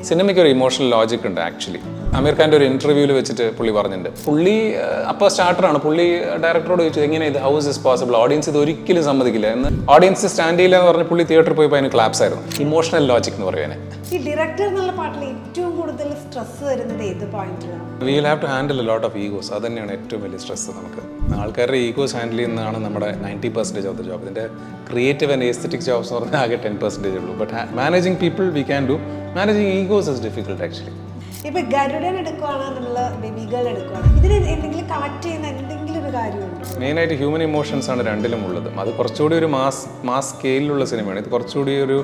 സിനിമയ്ക്ക് ഒരു emotional logic ഉണ്ട് ആക്ച്വലി. ആമീർ ഖാൻ്റെ ഒരു ഇന്റർവ്യൂവിൽ വെച്ചിട്ട് പുള്ളി പറഞ്ഞിട്ടുണ്ട്, പുള്ളി അപ്പോൾ സ്റ്റാർട്ടറാണ്, പുള്ളി ഡയറക്ടറോട് ചോദിച്ചു എങ്ങനെ ഇത് ഹൗസ് ഇസ് പോസിബിൾ, ഓഡിയൻസ് ഇത് ഒരിക്കലും സമ്മതിക്കില്ല എന്ന്. ഓഡിയൻസ് സ്റ്റാൻഡ് ചെയ്യില്ല എന്ന് പറഞ്ഞ് പുള്ളി തിയേറ്ററിൽ പോയപ്പോൾ അതിന് ക്ലാപ്സ് ആയിരുന്നു. ഇമോഷണൽ ലോജിക് എന്ന് പറയുന്നത്. ഈ ഡയറക്ടർ എന്നുള്ള പാട്ടിൽ ഏറ്റവും കൂടുതൽ സ്ട്രെസ് വരുന്നത് ഏത് പോയിന്റിലാണ്? We will have to handle a lot of egos. അത് തന്നെയാണ് ഏറ്റവും വലിയ സ്ട്രെസ്. നമുക്ക് ആൾക്കാരുടെ ഈഗോസ് ഹാൻഡിൽ ചെയ്യുന്നതാണ് നമ്മുടെ 90% ഓഫ് ദ ജോബ്. ഇതിൻ്റെ ക്രിയേറ്റീവ് ആൻഡ് എസ്തെറ്റിക് ജോബ്സ് എന്ന് പറഞ്ഞാൽ ആകെ 10% ഉള്ളൂ. But managing people we can do. Managing egos is difficult actually. ഇപ്പൊ ഗരുഡൻ എടുക്കുവാണ്, നമ്മൾ ബേബി ഗേൾ എടുക്കുവാണ്, ഇതിന് എന്തെങ്കിലും കണക്ട് ചെയ്യുന്ന എന്തെങ്കിലും ഒരു കാര്യമുണ്ടോ? മെയിനായിട്ട് ഹ്യൂമൻ ഇമോഷൻസ് ആണ് രണ്ടിലും ഉള്ളത്. അത് കുറച്ചുകൂടി ഒരു മാസ് സ്കെയിലുള്ള സിനിമയാണ്. ഇത് കുറച്ചുകൂടി ഒരു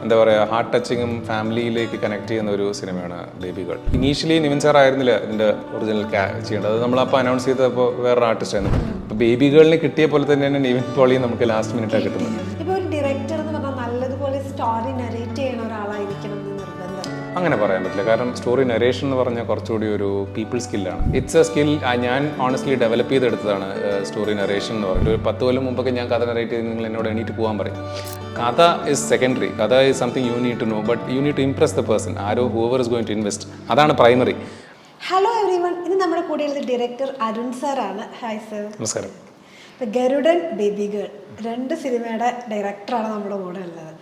എന്താ പറയുക, ഹാർട്ട് ടച്ചിങ്ങും ഫാമിലിയിലേക്ക് കണക്ട് ചെയ്യുന്ന ഒരു സിനിമയാണ് baby girl. Initially Nivin sir ആയിരുന്നില്ല ഇതിൻ്റെ ഒറിജിനൽ ചെയ്യേണ്ടത്. അത് നമ്മളപ്പോൾ അനൗൺസ് ചെയ്തപ്പോൾ വേറൊരു ആർട്ടിസ്റ്റ് ആയിരുന്നു. അപ്പോൾ ബേബി ഗേളിനെ കിട്ടിയ പോലെ തന്നെയാണ് നിവിൻ പോളിയും നമുക്ക് ലാസ്റ്റ് മിനിറ്റാണ് കിട്ടുന്നത്. ഇപ്പോൾ ഒരു ഡയറക്ടർ എന്ന് പറഞ്ഞാൽ നല്ലതുപോലെ സ്റ്റോറി നരേറ്റ് ചെയ്യുന്ന ഒരാളായിരിക്കണം എന്ന് നിർബന്ധം? അങ്ങനെ പറയാൻ പറ്റില്ല. കാരണം സ്റ്റോറി നരേഷൻ എന്ന് പറഞ്ഞാൽ കുറച്ചുകൂടി ഒരു പീപ്പിൾ സ്കില്ലാണ്. It's a skill. ഞാൻ ഓണസ്റ്റ്ലി ഡെവലപ്പ് ചെയ്തെടുത്തതാണ് സ്റ്റോറി നരേഷൻ എന്ന് പറയുന്നത്. ഒരു 10 കൊല്ലം മുമ്പൊക്കെ ഞാൻ കഥ നരേറ്റ് ചെയ്ത് നിങ്ങൾ എന്നോട് എണീറ്റ് പോകാൻ പറയും. കഥ ഇസ് സെക്കൻഡറി. കഥ is something you need to know, but you need to impress the person. Whoever is going to invest. അതാണ് പ്രൈമറി. ഹലോ എവ്രിവൺ, ഇന്ന് നമ്മുടെ കൂടെയുള്ളത് ഡയറക്ടർ അരുൺ സാറാണ്. Hi sir. നമസ്കാരം. ഇപ്പോൾ ഗരുഡൻ, ബേബി ഗേൾ 2 സിനിമയുടെ ഡയറക്ടറാണ് നമ്മുടെ കൂടെ ഉള്ളത്.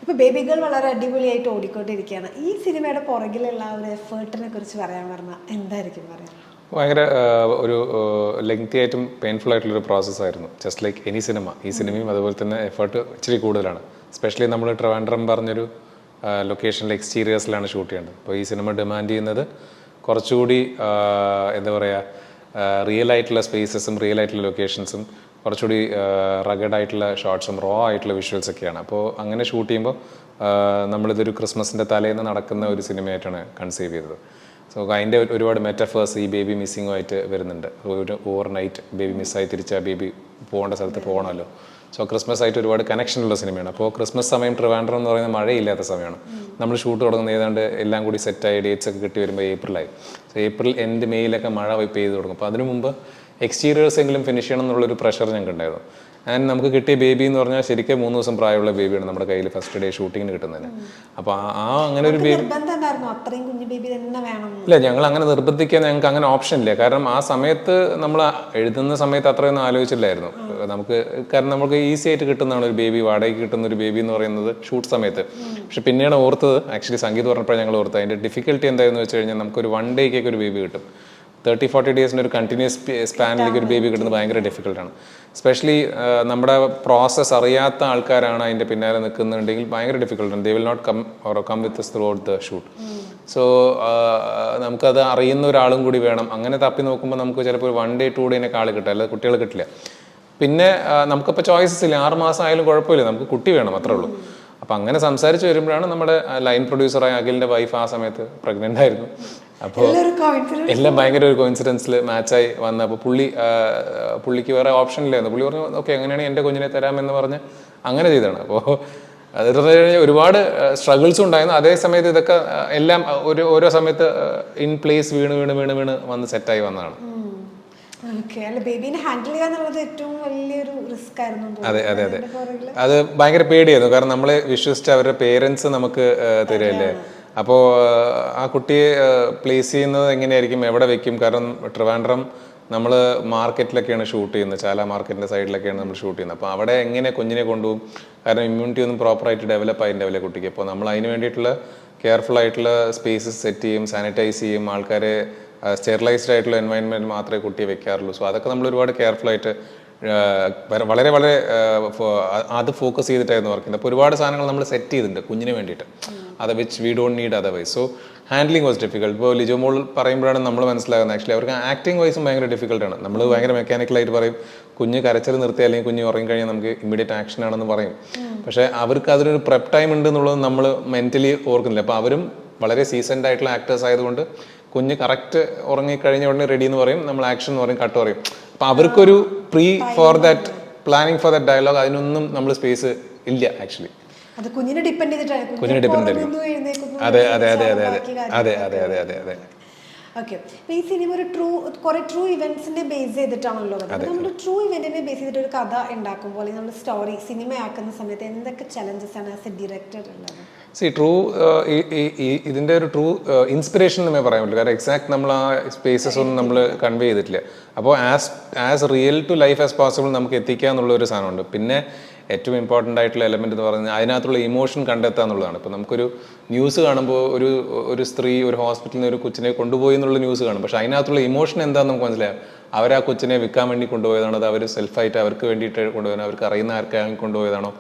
ഇപ്പോൾ ബേബി ഗേൾ വളരെ അടിപൊളിയായിട്ട് ഓടിക്കൊണ്ടിരിക്കുകയാണ്. ഈ സിനിമയുടെ പുറകിലുള്ള ഒരു എഫേർട്ടിനെ കുറിച്ച് പറയാൻ പറഞ്ഞാൽ എന്തായിരിക്കും പറയാം? ഭയങ്കര ഒരു ലെങ്തി ആയിട്ടും പെയിൻഫുൾ ആയിട്ടുള്ളൊരു പ്രോസസ്സായിരുന്നു. Just like any cinema. ഈ സിനിമയും അതുപോലെ തന്നെ എഫേർട്ട് ഇച്ചിരി കൂടുതലാണ്. എസ്പെഷ്യലി നമ്മൾ ട്രിവാൻഡ്രം പറഞ്ഞൊരു ലൊക്കേഷനിൽ എക്സ്റ്റീരിയേഴ്സിലാണ് ഷൂട്ട് ചെയ്യേണ്ടത്. അപ്പോൾ ഈ സിനിമ ഡിമാൻഡ് ചെയ്യുന്നത് കുറച്ചുകൂടി എന്താ പറയുക, റിയൽ ആയിട്ടുള്ള സ്പേസസും റിയൽ ആയിട്ടുള്ള ലൊക്കേഷൻസും കുറച്ചുകൂടി റഗഡായിട്ടുള്ള ഷോട്ട്സും റോ ആയിട്ടുള്ള വിഷ്വൽസ് ഒക്കെയാണ്. അപ്പോൾ അങ്ങനെ ഷൂട്ട് ചെയ്യുമ്പോൾ നമ്മളിതൊരു ക്രിസ്മസിൻ്റെ തലേന്ന് നടക്കുന്ന ഒരു സിനിമയായിട്ടാണ് കൺസീവ് ചെയ്തത്. സോ അതിൻ്റെ ഒരുപാട് മെറ്റഫേഴ്സ് ഈ ബേബി മിസ്സിങ്ങുമായിട്ട് വരുന്നുണ്ട്. ഒരു ഓവർ നൈറ്റ് ബേബി മിസ്സായി തിരിച്ചാൽ ബേബി പോകേണ്ട സ്ഥലത്ത് പോകണമല്ലോ. സോ ക്രിസ്മസ് ആയിട്ട് ഒരുപാട് കണക്ഷനുള്ള സിനിമയാണ്. അപ്പോൾ ക്രിസ്മസ് സമയം ട്രിവാൻഡ്രം എന്ന് പറയുന്നത് മഴയില്ലാത്ത സമയമാണ്. നമ്മൾ ഷൂട്ട് തുടങ്ങുന്നത് ഏതാണ്ട് എല്ലാം കൂടി സെറ്റായി ഡേറ്റ്സ് ഒക്കെ കിട്ടി വരുമ്പോൾ ഏപ്രിലായി. സോ ഏപ്രിൽ എൻഡ് മെയിലൊക്കെ മഴ പെയ്ത് തുടങ്ങും. അപ്പോൾ അതിനു മുമ്പ് എക്സ്റ്റീരിയേഴ്സ് എങ്കിലും ഫിനിഷ് ചെയ്യണം എന്നുള്ളൊരു പ്രഷർ ഞങ്ങൾക്ക് ഉണ്ടായിരുന്നു. ആൻഡ് നമുക്ക് കിട്ടിയ ബേബി എന്ന് പറഞ്ഞാൽ ശരിക്കും 3 ദിവസം പ്രായമുള്ള ബേബിയാണ് നമ്മുടെ കയ്യിൽ ഫസ്റ്റ് ഡേ ഷൂട്ടിങ്ങിന് കിട്ടുന്നതിന്. അപ്പോൾ അങ്ങനെ ഒരു ബേബി ഇല്ല, ഞങ്ങൾ അങ്ങനെ നിർബന്ധിക്കാൻ ഞങ്ങൾക്ക് അങ്ങനെ ഓപ്ഷൻ ഇല്ല. കാരണം ആ സമയത്ത് നമ്മൾ എഴുതുന്ന സമയത്ത് അത്രയൊന്നും ആലോചിച്ചില്ലായിരുന്നു നമുക്ക്. കാരണം നമുക്ക് ഈസി ആയിട്ട് കിട്ടുന്നതാണ് ഒരു ബേബി, വാടകയ്ക്ക് കിട്ടുന്ന ഒരു ബേബി എന്ന് പറയുന്നത് ഷൂട്ട് സമയത്ത്. പക്ഷെ പിന്നീട് ഓർത്തത്, ആക്ച്വലി സംഗീത് പറഞ്ഞപ്പോഴാണ് ഞങ്ങൾ ഓർത്തത് അതിൻ്റെ ഡിഫിക്കൽട്ടി എന്താണെന്ന് വെച്ച് കഴിഞ്ഞാൽ നമുക്കൊരു 1 ഡേക്കൊക്കെ ഒരു ബേബി കിട്ടും. 30-40 ഡേയ്സിൻ്റെ ഒരു കണ്ടിന്യൂസ് സ്പാനിലേക്ക് ഒരു ബേബി കിട്ടുന്നത് ഭയങ്കര ഡിഫിക്കൽട്ടാണ്. എസ്പെഷ്യലി നമ്മുടെ പ്രോസസ്സ് അറിയാത്ത ആൾക്കാരാണ് അതിൻ്റെ പിന്നാലെ നിൽക്കുന്നുണ്ടെങ്കിൽ ഭയങ്കര ഡിഫിക്കൽട്ടാണ്. They will not come with us throughout the shoot. So നമുക്കത് അറിയുന്ന ഒരാളും കൂടി വേണം. അങ്ങനെ തപ്പി നോക്കുമ്പോൾ നമുക്ക് ചിലപ്പോൾ ഒരു 1 day 2 ഡേനൊക്കെ ആൾ കിട്ടുക, അല്ലാതെ കുട്ടികൾ കിട്ടില്ല. പിന്നെ നമുക്കിപ്പോൾ ചോയ്സസ് ഇല്ല. 6 മാസം ആയാലും കുഴപ്പമില്ല, നമുക്ക് കുട്ടി വേണം, അത്രേ ഉള്ളൂ. അപ്പം അങ്ങനെ സംസാരിച്ച് വരുമ്പോഴാണ് നമ്മുടെ ലൈൻ പ്രൊഡ്യൂസറായ അഖിലിൻ്റെ വൈഫ് ആ സമയത്ത് പ്രഗ്നൻ്റ് ആയിരുന്നു. അപ്പോൾ എല്ലാം ഭയങ്കര ഒരു കോയിൻസിഡൻസിൽ മാച്ചായി വന്ന. അപ്പോൾ പുള്ളിക്ക് വേറെ ഓപ്ഷൻ ഇല്ലായിരുന്നു. പുള്ളി പറഞ്ഞു ഓക്കെ അങ്ങനെയാണെങ്കിൽ എൻ്റെ കുഞ്ഞിനെ തരാമെന്ന് പറഞ്ഞ് അങ്ങനെ ചെയ്തതാണ്. അപ്പോൾ അത് ഒരുപാട് സ്ട്രഗിൾസും ഉണ്ടായിരുന്നു. അതേ സമയത്ത് ഇതൊക്കെ എല്ലാം ഓരോ സമയത്ത് ഇൻ പ്ലേസ് വീണ് വന്ന് സെറ്റായി വന്നതാണ്. അതെ അതെ അതെ, അത് ഭയങ്കര പേടിയായിരുന്നു. കാരണം നമ്മളെ വിശ്വസിച്ച് അവരുടെ പേരൻസ് നമുക്ക് തരുമല്ലേ. അപ്പോൾ ആ കുട്ടിയെ പ്ലേസ് ചെയ്യുന്നത് എങ്ങനെയായിരിക്കും, എവിടെ വെക്കും? കാരണം ട്രിവാൻഡ്രം നമ്മൾ മാർക്കറ്റിലൊക്കെയാണ് ഷൂട്ട് ചെയ്യുന്നത്, ചാല മാർക്കറ്റിൻ്റെ സൈഡിലൊക്കെയാണ് നമ്മൾ ഷൂട്ട് ചെയ്യുന്നത്. അപ്പോൾ അവിടെ എങ്ങനെ കുഞ്ഞിനെ കൊണ്ടുപോകും? കാരണം ഇമ്മ്യൂണിറ്റി ഒന്നും പ്രോപ്പറായിട്ട് ഡെവലപ്പ് ആയിട്ടുണ്ടാവില്ല കുട്ടിക്ക്. അപ്പോൾ നമ്മൾ അതിന് വേണ്ടിയിട്ടുള്ള കെയർഫുൾ ആയിട്ടുള്ള സ്പേസസ് സെറ്റ് ചെയ്യും, സാനിറ്റൈസ് ചെയ്യും, ആൾക്കാരെ സ്റ്റെറിലൈസ്ഡ് ആയിട്ടുള്ള എൻവയൺമെൻറ്റ് മാത്രമേ കുട്ടിയെ വെക്കാറുള്ളൂ. സോ അതൊക്കെ നമ്മൾ ഒരുപാട് കെയർഫുള്ളായിട്ട് വളരെ അത് ഫോക്കസ് ചെയ്തിട്ടായിരുന്നു വർക്ക് ചെയ്യുന്നത്. അപ്പോൾ ഒരുപാട് സാധനങ്ങൾ നമ്മൾ സെറ്റ് ചെയ്തിട്ടുണ്ട് കുഞ്ഞിന് വേണ്ടിയിട്ട്, അത് which we don't need otherwise. So handling was difficult. ഇപ്പോൾ ലിജോ മോൾ പറയുമ്പോഴാണ് നമ്മൾ മനസ്സിലാകുന്നത് ആക്ച്വലി അവർക്ക് ആക്ടിങ് വൈസും ഭയങ്കര ഡിഫിക്കൽട്ടാണ്. നമ്മൾ ഭയങ്കര മെക്കാനിക്കലായിട്ട് പറയും കുഞ്ഞ് കരച്ചിൽ നിർത്തി അല്ലെങ്കിൽ കുഞ്ഞ് ഉറങ്ങിക്കഴിഞ്ഞാൽ നമുക്ക് ഇമ്മീഡിയറ്റ് ആക്ഷൻ ആണെന്ന് പറയും. പക്ഷേ അവർക്ക് അതിനൊരു പ്രെപ്പ് ടൈം ഉണ്ട് എന്നുള്ളത് നമ്മൾ മെൻ്റലി ഓർക്കുന്നില്ല. അപ്പോൾ അവരും വളരെ സീസൺഡ് ആയിട്ടുള്ള ആക്ടേഴ്സ് ആയതുകൊണ്ട് കുഞ്ഞ് കറക്റ്റ് ഉറങ്ങിക്കഴിഞ്ഞ ഉടനെ റെഡി എന്ന് പറയും, നമ്മൾ ആക്ഷൻ എന്ന് പറയും, കട്ട് പറയും. അപ്പം അവർക്കൊരു പ്ലാനിങ് ഫോർ ദാറ്റ് ഡയലോഗ് അതിനൊന്നും നമ്മൾ സ്പേസ് ഇല്ല ആക്ച്വലി. കുഞ്ഞിനെ ഡിപ്പെൻഡ് ചെയ്തിട്ടായിരിക്കും. അതെ അതെ അതെ അതെ അതെ അതെ അതെ അതെ അതെ അതെ. ഓക്കെ, ഈ സിനിമ ഒരു ട്രൂ ഇവന്റ്സിനെ ബേസ് ചെയ്തിട്ടാണല്ലോ. നമ്മൾ ട്രൂ ഇവന്റിനെ ബേസ് ചെയ്തിട്ട് ഒരു കഥ ഉണ്ടാക്കുമ്പോൾ നമ്മൾ സ്റ്റോറി സിനിമയാക്കുന്ന സമയത്ത് എന്തൊക്കെ ചലഞ്ചസ് ആണ് ആസ് എ ഡയറക്ടർ ഉള്ളത്? ട്രൂ ഇതിൻ്റെ ഒരു ട്രൂ ഇൻസ്പിറേഷൻ എന്നേ പറയാൻ പറ്റില്ല. കാരണം എക്സാക്ട് നമ്മൾ ആ സ്പേസസ് ഒന്നും നമ്മൾ കൺവേ ചെയ്തിട്ടില്ല. അപ്പോൾ as real to life as possible നമുക്ക് എത്തിക്കുക എന്നുള്ള ഒരു സാധനമുണ്ട്. പിന്നെ ഏറ്റവും ഇമ്പോർട്ടൻ്റ് ആയിട്ടുള്ള എലമെന്റ് എന്ന് പറഞ്ഞാൽ അതിനകത്തുള്ള ഇമോഷൻ കണ്ടെത്തുക എന്നുള്ളതാണ്. ഇപ്പോൾ നമുക്കൊരു ന്യൂസ് കാണുമ്പോൾ ഒരു സ്ത്രീ ഒരു ഹോസ്പിറ്റലിൽ നിന്ന് ഒരു കൊച്ചിനെ കൊണ്ടുപോയി എന്നുള്ള ന്യൂസ് കാണും. പക്ഷേ അതിനകത്തുള്ള ഇമോഷൻ എന്താണെന്ന് നമുക്ക് മനസ്സിലാവും. അവരാ കൊച്ചിനെ വിൽക്കാൻ വേണ്ടി കൊണ്ടുപോയതാണോ, അത് അവർ സെൽഫായിട്ട് അവർക്ക് വേണ്ടിയിട്ട് കൊണ്ടുപോയതാണോ, അവർക്ക് അറിയുന്ന ആർക്കാണെങ്കിൽ കൊണ്ടുപോയതാണോ,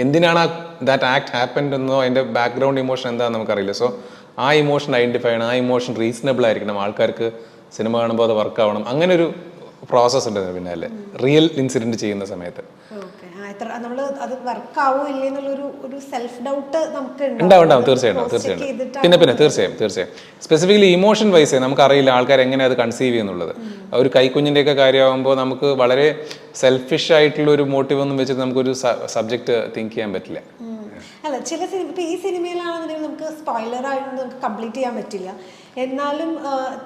എന്തിനാണ് ദാറ്റ് ആക്ട് ഹാപ്പൻഡ് എന്നോ അതിൻ്റെ ബാക്ക്ഗ്രൗണ്ട് ഇമോഷൻ എന്താണെന്ന് നമുക്കറിയില്ല. സോ ആ ഇമോഷൻ ഐഡൻറ്റിഫൈ ചെയ്യണം, ആ ഇമോഷൻ റീസണബിൾ ആയിരിക്കണം, ആൾക്കാർക്ക് സിനിമ കാണുമ്പോൾ അത് വർക്ക് ആവണം. അങ്ങനെ ഒരു പ്രോസസ്സ് ഉണ്ട് പിന്നെ അല്ലേ റിയൽ ഇൻസിഡന്റ് ചെയ്യുന്ന സമയത്ത്. നമ്മൾ അത് വർക്ക് ആവോ ഇല്ലേ എന്നുള്ളൊരു സെൽഫ് ഡൗട്ട് നമുക്ക് ഉണ്ടാവും. തീർച്ചയായിട്ടും. പിന്നെ തീർച്ചയായും സ്പെസിഫിക്കലി ഇമോഷൻ വൈസ് നമുക്ക് അറിയില്ല ആൾക്കാർ എങ്ങനെ അത് കൺസീവ് ചെയ്യുന്നുള്ളത്. ഒരു കൈക്കുഞ്ഞിൻ്റെ ഒക്കെ കാര്യമാകുമ്പോൾ നമുക്ക് വളരെ സെൽഫിഷ് ആയിട്ടുള്ള ഒരു മോട്ടീവ് ഒന്നും വെച്ചിട്ട് നമുക്കൊരു സബ്ജക്ട് തിങ്ക് ചെയ്യാൻ പറ്റില്ല. അല്ല, ചില സിനിമ ഇപ്പോൾ ഈ സിനിമയിലാണെന്നുണ്ടെങ്കിൽ നമുക്ക് സ്പോയിലറായിട്ട് നമുക്ക് കംപ്ലീറ്റ് ചെയ്യാൻ പറ്റില്ല. എന്നാലും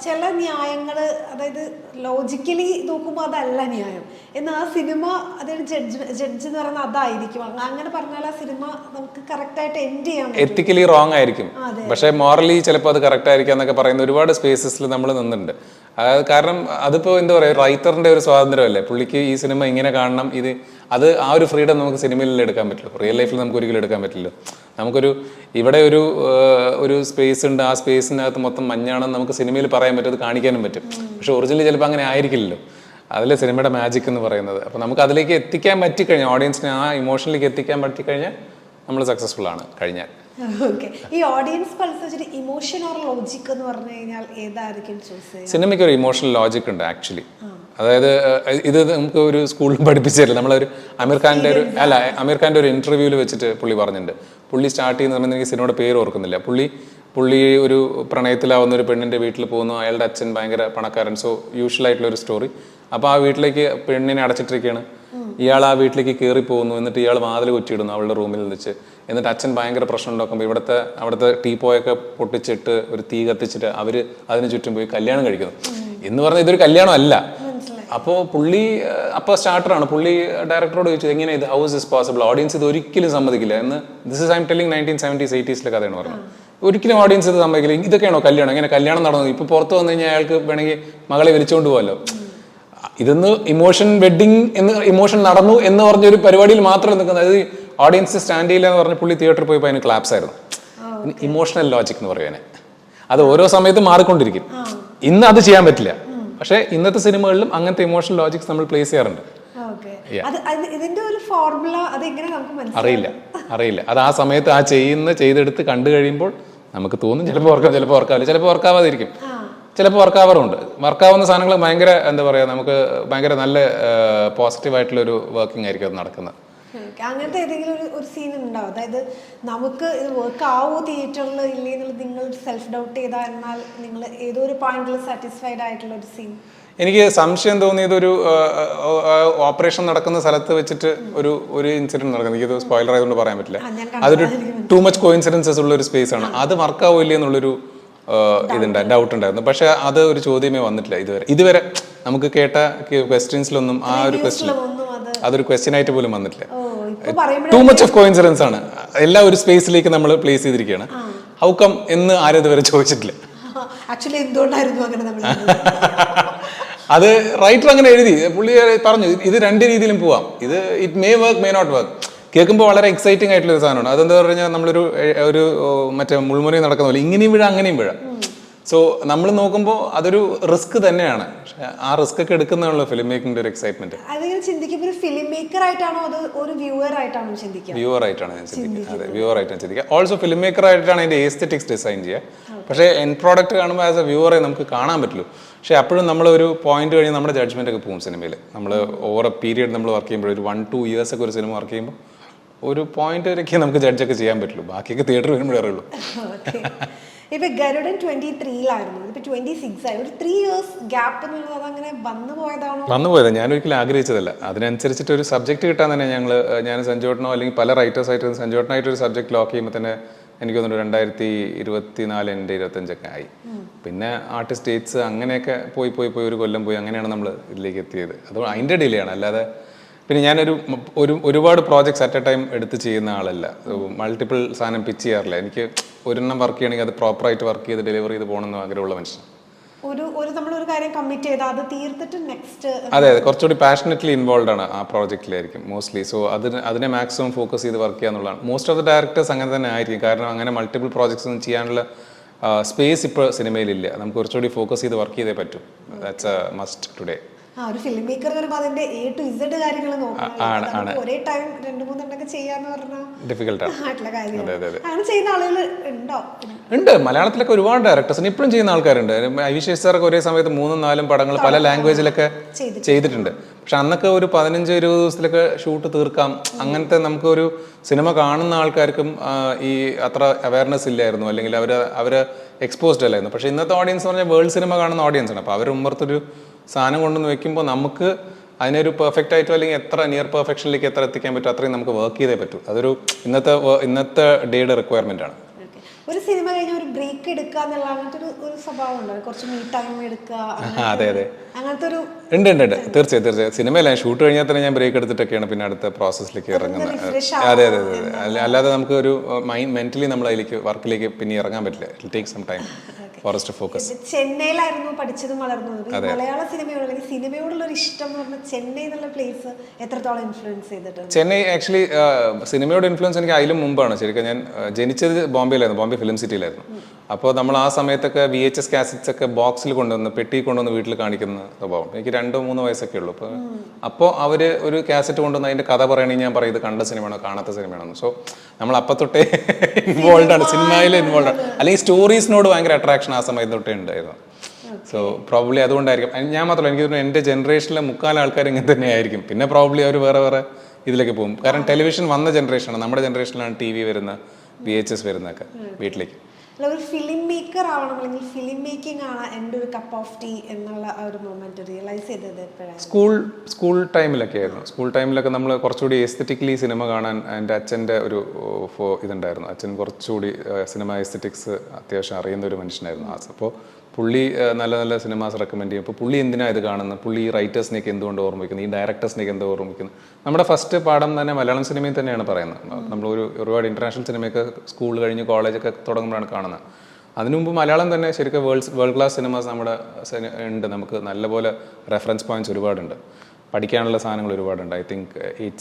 ചില ന്യായങ്ങൾ, അതായത് ലോജിക്കലി നോക്കുമ്പോൾ അതല്ല ന്യായം, എന്നാൽ ആ സിനിമ അതായത് ജഡ്ജ് എന്ന് പറയുന്നത് അതായിരിക്കും. അങ്ങനെ പറഞ്ഞാൽ ആ സിനിമ നമുക്ക് കറക്റ്റായിട്ട് എൻഡ് ചെയ്യാൻ പറ്റും. എത്തിക്കലി റോങ് ആയിരിക്കും, പക്ഷേ മോറലി ചിലപ്പോൾ അത് കറക്റ്റ് ആയിരിക്കും എന്നൊക്കെ പറയുന്ന ഒരുപാട് സ്പേസസിൽ നമ്മൾ നിന്നിട്ടുണ്ട്. കാരണം അതിപ്പോൾ എന്താ പറയുക, റൈറ്ററിൻ്റെ ഒരു സ്വാതന്ത്ര്യമല്ലേ, പുള്ളിക്ക് ഈ സിനിമ ഇങ്ങനെ കാണണം, അത് ആ ഒരു ഫ്രീഡം നമുക്ക് സിനിമയിൽ എടുക്കാൻ പറ്റുള്ളൂ. റിയൽ ലൈഫിൽ നമുക്ക് ഒരിക്കലും എടുക്കാൻ പറ്റില്ല. ഇവിടെ ഒരു സ്പേസ് ഉണ്ട്, ആ സ്പേസിനകത്ത് മൊത്തം മഞ്ഞാണെന്ന് നമുക്ക് സിനിമയിൽ പറയാൻ പറ്റും, അത് കാണിക്കാനും പറ്റും. പക്ഷെ ഒറിജിനലി ചിലപ്പോൾ അങ്ങനെ ആയിരിക്കില്ലല്ലോ. അതിലെ സിനിമയുടെ മാജിക് എന്ന് പറയുന്നത്. അപ്പോൾ നമുക്ക് അതിലേക്ക് എത്തിക്കാൻ പറ്റിക്കഴിഞ്ഞാൽ, ഓഡിയൻസിനെ ആ ഇമോഷനിലേക്ക് എത്തിക്കാൻ പറ്റിക്കഴിഞ്ഞാൽ നമ്മൾ സക്സസ്ഫുൾ ആണ് കഴിഞ്ഞാൽ. ഓക്കെ, ഈ ഓഡിയൻസ് പൾസ് വെച്ചിട്ട് ഇമോഷൻ ഓർ ലോജിക് എന്ന് പറഞ്ഞു കഴിഞ്ഞാൽ ഏതായിരിക്കും ചൂസ് ചെയ്യുക? സിനിമയ്ക്ക് ഒരു ഇമോഷണൽ ലോജിക് ഉണ്ട് ആക്ച്വലി. അതായത് ഇത് നമുക്ക് ഒരു സ്കൂളിൽ പഠിപ്പിച്ചു തരില്ല. നമ്മളൊരു അമീർ ഖാൻ്റെ ഒരു ഇന്റർവ്യൂവിൽ വെച്ചിട്ട് പുള്ളി പറഞ്ഞിട്ടുണ്ട്. പുള്ളി സ്റ്റാർട്ട് ചെയ്യുന്ന എനിക്ക് സിനിമയുടെ പേര് ഓർക്കുന്നില്ല. പുള്ളി ഒരു പ്രണയത്തിലാവുന്ന ഒരു പെണ്ണിൻ്റെ വീട്ടിൽ പോകുന്നു. അയാളുടെ അച്ഛൻ ഭയങ്കര പണക്കാരൻ. സോ യൂഷ്വൽ ആയിട്ടുള്ള ഒരു സ്റ്റോറി. അപ്പോൾ ആ വീട്ടിലേക്ക് പെണ്ണിനെ അടച്ചിട്ടിരിക്കുകയാണ്. ഇയാൾ ആ വീട്ടിലേക്ക് കയറി പോകുന്നു. എന്നിട്ട് ഇയാൾ വാതിൽ കുറ്റിയിടുന്നു അവളുടെ റൂമിൽ വെച്ച്. എന്നിട്ട് അച്ഛൻ ഭയങ്കര പ്രശ്നം ഉണ്ടാക്കുമ്പോൾ അവിടുത്തെ ടീപ്പോയൊക്കെ പൊട്ടിച്ചിട്ട് ഒരു തീ കത്തിച്ചിട്ട് അവർ അതിന് ചുറ്റും പോയി കല്യാണം കഴിക്കുന്നു എന്ന് പറഞ്ഞാൽ ഇതൊരു കല്യാണം അല്ല. അപ്പോൾ സ്റ്റാർട്ടറാണ്. പുള്ളി ഡയറക്ടറോട് ചോദിച്ചു, എങ്ങനെ ഇത്, how is this possible, audience ഇത് ഒരിക്കലും സമ്മതിക്കില്ല എന്ന്. This is I M telling 1970s 80s കഥയാണ് പറഞ്ഞത്. ഒരിക്കലും ഓഡിയൻസ് ഇത് സമ്മതിക്കില്ല. ഇതൊക്കെയാണോ കല്യാണം, ഇങ്ങനെ കല്യാണം നടന്നു, ഇപ്പൊ പുറത്ത് വന്നു കഴിഞ്ഞാൽ അയാൾക്ക് വേണമെങ്കിൽ മകളെ വിളിച്ചുകൊണ്ട് പോകാമല്ലോ. ഇതൊന്ന് ഇമോഷൻ വെഡിങ് ഇമോഷൻ നടന്നു എന്ന് പറഞ്ഞൊരു പരിപാടിയിൽ മാത്രം നിൽക്കുന്നത്. അതായത് ഓഡിയൻസ് സ്റ്റാൻഡ് ചെയ്യില്ല എന്ന് പറഞ്ഞ് പുള്ളി തിയേറ്ററിൽ പോയപ്പോൾ അതിന് ക്ലാപ്സ് ആയിരുന്നു. ഇമോഷണൽ ലോജിക് എന്ന് പറയുവാനെ അത് ഓരോ സമയത്തും മാറിക്കൊണ്ടിരിക്കും. ഇന്ന് അത് ചെയ്യാൻ പറ്റില്ല, പക്ഷേ ഇന്നത്തെ സിനിമകളിലും അങ്ങനത്തെ ഇമോഷണൽ ലോജിക്സ് നമ്മൾ പ്ലേസ് ചെയ്യാറുണ്ട്. അറിയില്ല അത് ആ സമയത്ത് ആ ചെയ്തെടുത്ത് കണ്ടു കഴിയുമ്പോൾ നമുക്ക് തോന്നും ചിലപ്പോൾ ഓർക്കാം, ചിലപ്പോൾ ഓർക്കാവില്ല, ചിലപ്പോൾ ഓർക്കാവാതിരിക്കും, ചിലപ്പോൾ വർക്കാവാറുണ്ട്. വർക്കാവുന്ന സാധനങ്ങൾ ഭയങ്കര എന്താ പറയുക, നമുക്ക് ഭയങ്കര നല്ല പോസിറ്റീവായിട്ടുള്ളൊരു വർക്കിംഗ് ആയിരിക്കും അത് നടക്കുന്നത്. അങ്ങനത്തെ ഏതെങ്കിലും ഒരു സീൻ ഉണ്ടാവും, അതായത് നമുക്ക് ഇത് വർക്ക് ആവോ തിയേറ്ററിൽ ഇല്ലേ എന്നുള്ളത് നിങ്ങൾ സെൽഫ് ഡൗട്ട് ചെയ്താൽ, എന്നാൽ നിങ്ങൾ ഏതോ ഒരു പോയിന്റിൽ സാറ്റിസ്ഫൈഡ് ആയിട്ടുള്ള ഒരു സീൻ? എനിക്ക് സംശയം തോന്നിയത് ഒരു ഓപ്പറേഷൻ നടക്കുന്ന സ്ഥലത്ത് വെച്ചിട്ട് ഒരു ഇൻസിഡന്റ് നടക്കുന്നത്. എനിക്കത് സ്പോയിലർ ആയതുകൊണ്ട് പറയാൻ പറ്റില്ല. അതൊരു ടു മച്ച് കോയിൻസിഡൻസസ് ഉള്ള ഒരു സ്പേസ് ആണ്. അത് വർക്കാവോ ഇല്ലേ എന്നുള്ളൊരു ഡൗട്ട് ഉണ്ടായിരുന്നു. പക്ഷെ അത് ഒരു ചോദ്യമേ വന്നിട്ടില്ല ഇതുവരെ നമുക്ക് കേട്ട ക്വസ്റ്റ്യൻസിലൊന്നും ആ ഒരു ക്വസ്റ്റ്യൻ അതൊരു ക്വസ്റ്റ്യൻ ആയിട്ട് പോലും വന്നിട്ടില്ല. ടു മച്ച് ഓഫ് കോയിൻസിഡൻസ് ആണ്. എല്ലാം ഒരു സ്പേസിലേക്ക് നമ്മൾ പ്ലേസ് ചെയ്തിരിക്കുകയാണ്. ഹൗ കം എന്ന് ആരും ഇതുവരെ ചോദിച്ചിട്ടില്ല. അത് റൈറ്റർ അങ്ങനെ എഴുതി, പുള്ളി പറഞ്ഞു ഇത് രണ്ട് രീതിയിലും പോവാം, ഇത് it may work may not work. കേൾക്കുമ്പോൾ വളരെ എക്സൈറ്റിംഗ് ആയിട്ടുള്ള ഒരു സാധനമാണ്. അതെന്താ പറഞ്ഞാൽ നമ്മളൊരു മറ്റേ മുൾമുനയിൽ നടക്കുന്ന പോലെ ഇങ്ങനെയും വീഴാം അങ്ങനെയും വീഴാം. സോ നമ്മൾ നോക്കുമ്പോൾ അതൊരു റിസ്ക് തന്നെയാണ്. പക്ഷെ ആ റിസ്ക് ഒക്കെ എടുക്കുന്നതാണല്ലോ ഫിലിം മേക്കിംഗിന്റെ ഒരു എക്സൈറ്റ്മെന്റ്. വ്യൂവർ ആയിട്ടാണ് ഞാൻ ചിന്തിക്കുക. അതെ, വ്യൂവർ ആയിട്ടാണ് ചിന്തിക്കുക. ഓൾസോ ഫിലിം മേക്കർ ആയിട്ടാണ് അതിന്റെ എസ്തെറ്റിക്സ് ഡിസൈൻ ചെയ്യുക. പക്ഷേ എൻഡ് പ്രോഡക്റ്റ് കാണുമ്പോൾ ആസ് എ വ്യൂവറെ നമുക്ക് കാണാൻ പറ്റുള്ളൂ. പക്ഷേ അപ്പോഴും നമ്മളൊരു പോയിന്റ് കഴിഞ്ഞ് നമ്മുടെ ജഡ്ജ്മെന്റ് ഒക്കെ പോകും സിനിമയിൽ. നമ്മൾ ഓവർ എ പീരിയഡ് നമ്മൾ വർക്ക് ചെയ്യുമ്പോൾ ഒരു 1-2 years ഒക്കെ ഒരു സിനിമ വർക്ക് ചെയ്യുമ്പോൾ ഒരു പോയിന്റ് വരെയൊക്കെ നമുക്ക് ജഡ്ജൊക്കെ ചെയ്യാൻ പറ്റുള്ളൂ. ബാക്കിയൊക്കെ തിയേറ്ററിൽ വരുമ്പോഴേ അറിയുള്ളൂ. ഇപ്പൊ ഗരുഡൻ 23-ലായിരുന്നു, ഇപ്പൊ 26 ആയി. ഒരു 3 years ഗ്യാപ്പ് എന്നുള്ളത് അങ്ങനെ വന്നുപോയത് ഞാൻ ഒരിക്കലും ആഗ്രഹിച്ചതല്ല. അതിനനുസരിച്ചിട്ട് ഒരു സബ്ജക്ട് കിട്ടാൻ തന്നെ ഞാൻ സഞ്ജോട്ടനോ അല്ലെങ്കിൽ പല റൈറ്റേഴ്സായിട്ട് സഞ്ജോട്ടനായിട്ട് ഒരു സബ്ജക്ട് ലോക്ക് ചെയ്യുമ്പോൾ തന്നെ എനിക്ക് തോന്നുന്നു 2024 എൻ്റെ 25 ആയി. പിന്നെ ആർട്ടിസ്റ്റ് ഡേറ്റ്സ് അങ്ങനെയൊക്കെ പോയി ഒരു കൊല്ലം പോയി, അങ്ങനെയാണ് നമ്മൾ ഇതിലേക്ക് എത്തിയത്. അത് അതിൻ്റെ ഡിലേ ആണ്, അല്ലാതെ പിന്നെ ഞാനൊരു ഒരുപാട് പ്രോജക്ട്സ് അറ്റ് എ ടൈം എടുത്ത് ചെയ്യുന്ന ആളല്ല. മൾട്ടിപ്പിൾ സാധനം പിച്ച് ചെയ്യാറില്ല. എനിക്ക് ഒരെണ്ണം വർക്ക് ചെയ്യണമെങ്കിൽ അത് പ്രോപ്പറായിട്ട് വർക്ക് ചെയ്ത് ഡെലിവർ ചെയ്ത് പോകണമെന്ന് ആഗ്രഹമുള്ള മനുഷ്യൻ. നമ്മളൊരു കാര്യം കമ്മിറ്റ് ചെയ്താൽ അത് തീർത്തിട്ട് നെക്സ്റ്റ്. അതെ, കുറച്ചുകൂടി പാഷനറ്റ്ലി ഇൻവോൾവ് ആണ് ആ പ്രോജക്റ്റിലായിരിക്കും മോസ്റ്റ്ലി. സോ അതിനെ മാക്സിമം ഫോക്കസ് ചെയ്ത് വർക്ക് ചെയ്യുക എന്നുള്ളതാണ്. മോസ്റ്റ് ഓഫ് ദ ഡയറക്ടേഴ്സ് അങ്ങനെ തന്നെ ആയിരിക്കും. കാരണം അങ്ങനെ മൾട്ടിപ്പിൾ പ്രോജക്ട്സ് ഒന്നും ചെയ്യാനുള്ള സ്പേസ് ഇപ്പോൾ സിനിമയിലില്ല. നമുക്ക് കുറച്ചുകൂടി ഫോക്കസ് ചെയ്ത് വർക്ക് ചെയ്തേ പറ്റും. That's A must today. ഒരു ഫിലിം മേക്കർ വരുമ്പോൾ അതിന്റെ A to Z കാര്യങ്ങൾ നോക്കണം. ഒരേ ടൈം 2-3 എണ്ണൊക്കെ ചെയ്യാന്ന് പറഞ്ഞാൽ ഡിഫിക്കൽട്ടാണ്. അങ്ങനെ ചെയ്യുന്ന ആളുകൾ ഉണ്ടോ? ഉണ്ട്. മലയാളത്തിലൊക്കെ ഒരുപാട് ഡയറക്ടേഴ്സിന് ഇപ്പോഴും ചെയ്യുന്ന ആൾക്കാരുണ്ട്. ഐവിശേഷ് സാറൊക്കെ ഒരേ സമയത്ത് 3-4 പടങ്ങൾ പല ലാംഗ്വേജിലൊക്കെ ചെയ്തിട്ടുണ്ട്. പക്ഷെ അന്നൊക്കെ ഒരു 15-20 ദിവസത്തിലൊക്കെ ഷൂട്ട് തീർക്കാം. അങ്ങനത്തെ നമുക്കൊരു സിനിമ കാണുന്ന ആൾക്കാർക്കും ഈ അത്ര അവയർനെസ് ഇല്ലായിരുന്നു, അല്ലെങ്കിൽ അവര് എക്സ്പോസ്ഡ് അല്ലായിരുന്നു. പക്ഷെ ഇന്നത്തെ ഓഡിയൻസ് പറഞ്ഞാൽ വേൾഡ് സിനിമ കാണുന്ന ഓഡിയൻസ് ആണ്. അപ്പോൾ അവർ മുമ്പത്തൊരു സാധനം കൊണ്ടുവന്ന് വെക്കുമ്പോൾ നമുക്ക് അതിനൊരു പെർഫെക്റ്റ് ആയിട്ടോ അല്ലെങ്കിൽ എത്ര നിയർ പെർഫെക്ഷനിലേക്ക് എത്ര എത്തിക്കാൻ പറ്റും അത്രയും നമുക്ക് വർക്ക് ചെയ്തേ പറ്റൂ. അതൊരു ഇന്നത്തെ ഡേയുടെ റിക്വയർമെന്റ് ആണ്. ഒരു സിനിമ കഴിഞ്ഞ ഒരു ബ്രേക്ക് എടുക്കുക എന്നുള്ള അങ്ങനത്തെ ഒരു സ്വഭാവം ഉണ്ടോ? കുറച്ച് മീ ടൈം എടുക്കുക. അതെ അങ്ങനത്തെ ഒരു ഉണ്ട്. തീർച്ചയായും സിനിമയില്ല. ഷൂട്ട് കഴിഞ്ഞാൽ തന്നെ ഞാൻ ബ്രേക്ക് എടുത്തിട്ടൊക്കെയാണ് പിന്നെ അടുത്ത പ്രോസസ്സിലേക്ക് ഇറങ്ങുന്നത്. അതെ. അല്ലാതെ നമുക്ക് ഒരു മെന്റലി നമ്മൾ അതിലേക്ക് വർക്കിലേക്ക് പിന്നെ ഇറങ്ങാൻ പറ്റില്ല. It take some time for us to focus. ചെന്നൈയിലായിരുന്നു പഠിച്ചതും വളർന്നതും. മലയാള സിനിമയോട് അല്ലെങ്കിൽ സിനിമയോടുള്ള ഒരു ഇഷ്ടം എന്ന് പറഞ്ഞാൽ ചെന്നൈ എന്നുള്ള പ്ലേസ് എത്രത്തോളം ഇൻഫ്ലുവൻസ് ചെയ്തിട്ടുണ്ട്? ചെന്നൈ ആക്ച്വലി സിനിമയോട് ഇൻഫ്ലുവൻസ് എനിക്ക് അതിലും മുമ്പാണ്. ശരിക്കും ഞാൻ ജനിച്ചത് ബോംബെയിലായിരുന്നു, ബോംബെ ഫിലിം സിറ്റിയിലായിരുന്നു. അപ്പോൾ നമ്മൾ ആ സമയത്തൊക്കെ VHS കാസറ്റ്സ് ഒക്കെ ബോക്സിൽ കൊണ്ടുവന്ന് പെട്ടി കൊണ്ടുവന്ന് വീട്ടിൽ കാണിക്കുന്ന സ്വഭാവം. എനിക്ക് 2-3 വയസ്സൊക്കെ ഉള്ളൂ. അപ്പോൾ അവർ ഒരു കാസറ്റ് കൊണ്ടുവന്ന് അതിൻ്റെ കഥ പറയണമെങ്കിൽ ഞാൻ പറയും ഇത് കണ്ട സിനിമയാണോ കാണാത്ത സിനിമയാണോ. സോ നമ്മൾ അപ്പം തൊട്ടേ ഇൻവോൾവ് ആണ്, സിനിമയിൽ ഇൻവോൾവ് ആണ്. അല്ലെങ്കിൽ സ്റ്റോറീസിനോട് ഭയങ്കര അട്രാക്ഷൻ ആ സമയത്ത് തൊട്ടേ ഉണ്ടായിരുന്നു. സോ പ്രോബ്ലി അതുകൊണ്ടായിരിക്കും. ഞാൻ മാത്രമല്ല, എനിക്ക് തോന്നുന്നു എൻ്റെ ജനറേഷനിലെ 3/4 ആൾക്കാർ ഇങ്ങനെ തന്നെ ആയിരിക്കും. പിന്നെ പ്രോബ്ലി അവർ വേറെ ഇതിലേക്ക് പോകും. കാരണം ടെലിവിഷൻ വന്ന ജനറേഷനാണ്. നമ്മുടെ ജനറേഷനിലാണ് TV വരുന്ന, VHS വരുന്നതൊക്കെ വീട്ടിലേക്ക്. ഒരു ഫിലിം മേക്കർ ആവണം അല്ലെങ്കിൽ ഫിലിം മേക്കിംഗ് ആണ് എൻ്റെ ഒരു കപ്പ് ഓഫ് ടീ എന്നുള്ള ആ ഒരു മൊമെന്റ് റിയലൈസ് ചെയ്തത് എപ്പോഴാണ്? സ്കൂൾ ടൈമിലൊക്കെ ആയിരുന്നു. സ്കൂൾ ടൈമിലൊക്കെ നമ്മൾ കുറച്ചുകൂടി എസ്തെറ്റിക്കലി സിനിമ കാണാൻ എൻ്റെ അച്ഛൻ്റെ ഒരു ഇതുണ്ടായിരുന്നു. അച്ഛൻ കുറച്ചുകൂടി സിനിമ എസ്തെറ്റിക്സ് അത്യാവശ്യം അറിയുന്ന ഒരു മനുഷ്യനായിരുന്നു. അപ്പോൾ പുള്ളി നല്ല നല്ല സിനിമാസ് റെക്കമെൻഡ് ചെയ്യും. അപ്പോൾ പുള്ളി എന്തിനാണ് ഇത് കാണുന്നത്, പുള്ളി ഈ റൈറ്റേഴ്സിനേക്ക് എന്തുകൊണ്ട് ഓർമ്മിക്കുന്നു, ഈ ഡയറക്ടേഴ്സിനേക്ക് എന്തോ ഓർമ്മിക്കുന്നു. നമ്മുടെ ഫസ്റ്റ് പാഠം തന്നെ മലയാളം സിനിമയിൽ തന്നെയാണ് പറയുന്നത്. നമ്മൾ ഒരുപാട് ഇൻ്റർനാഷണൽ സിനിമയൊക്കെ സ്കൂൾ കഴിഞ്ഞ് കോളേജൊക്കെ തുടങ്ങുമ്പോഴാണ് കാണുന്നത്. അതിനു മുമ്പ് മലയാളം തന്നെ ശരിക്കും വേൾഡ് ക്ലാസ് സിനിമാസ് നമ്മുടെ ഉണ്ട്. നമുക്ക് നല്ലപോലെ റെഫറൻസ് പോയിന്റ്സ് ഒരുപാടുണ്ട്, പഠിക്കാനുള്ള സാധനങ്ങൾ ഒരുപാടുണ്ട്. I think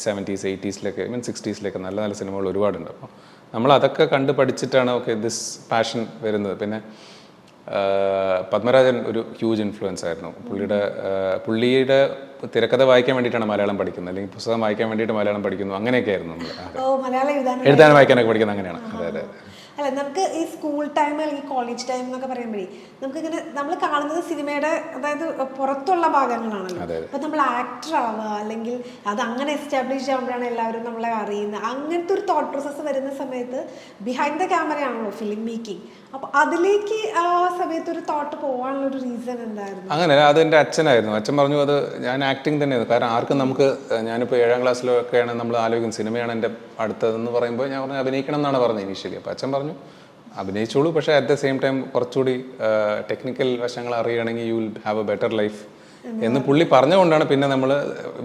70s 80s even 60s നല്ല നല്ല സിനിമകൾ ഒരുപാടുണ്ട്. അപ്പോൾ നമ്മൾ അതൊക്കെ കണ്ട് പഠിച്ചിട്ടാണ് ഓക്കെ ദിസ് പാഷൻ വരുന്നത്. പിന്നെ പത്മരാജൻ ഒരു ഹ്യൂജ് ഇൻഫ്ലുവൻസ് ആയിരുന്നു. പുള്ളിയുടെ തിരക്കഥ വായിക്കാൻ വേണ്ടിയിട്ടാണ് മലയാളം പഠിക്കുന്നത്, അല്ലെങ്കിൽ പുസ്തകം വായിക്കാൻ വേണ്ടിയിട്ട് മലയാളം പഠിക്കുന്നു. അങ്ങനെയൊക്കെ ആയിരുന്നു നമ്മൾ എഴുതാനും വായിക്കാനൊക്കെ പഠിക്കുന്നത്. അങ്ങനെയാണ്. അതെ. അല്ല, നമുക്ക് ഈ സ്കൂൾ ടൈം അല്ലെങ്കിൽ കോളേജ് ടൈം എന്നൊക്കെ പറയുമ്പോഴേ നമുക്കിങ്ങനെ നമ്മൾ കാണുന്നത് സിനിമയുടെ അതായത് പുറത്തുള്ള ഭാഗങ്ങളാണല്ലോ. അപ്പൊ നമ്മൾ ആക്ടർ ആവുക അല്ലെങ്കിൽ അത് അങ്ങനെ എസ്റ്റാബ്ലിഷ് ആകുമ്പോഴാണ് എല്ലാവരും നമ്മളെ അറിയുന്നത്. അങ്ങനത്തെ ഒരു തോട്ട് പ്രോസസ്സ് വരുന്ന സമയത്ത് ബിഹൈൻഡ് ദ ക്യാമറ ആണല്ലോ ഫിലിം മേക്കിംഗ്. അപ്പൊ അതിലേക്ക് ആ സമയത്ത് ഒരു തോട്ട് പോകാനുള്ള ഒരു റീസൺ എന്തായിരുന്നു? അങ്ങനെ അത് എൻ്റെ അച്ഛനായിരുന്നു. അച്ഛൻ പറഞ്ഞു അത് ഞാൻ ആക്ടിങ് തന്നെയായിരുന്നു. കാരണം ആർക്കും നമുക്ക്, ഞാനിപ്പോൾ 7ാം ക്ലാസ്സിലൊക്കെയാണ് നമ്മൾ ആലോചിക്കുന്നത് സിനിമയാണ് എൻ്റെ അടുത്തതെന്ന് പറയുമ്പോൾ ഞാൻ പറഞ്ഞു അഭിനയിക്കണം എന്നാണ് പറഞ്ഞത് ഇനീഷ്യലി. അപ്പോൾ അച്ഛൻ പറഞ്ഞു അഭിനയിച്ചോളൂ, പക്ഷേ അറ്റ് ദ സെയിം ടൈം കുറച്ചുകൂടി ടെക്നിക്കൽ വശങ്ങൾ അറിയുകയാണെങ്കിൽ you will have a better life എന്ന് പുള്ളി പറഞ്ഞുകൊണ്ടാണ് പിന്നെ നമ്മൾ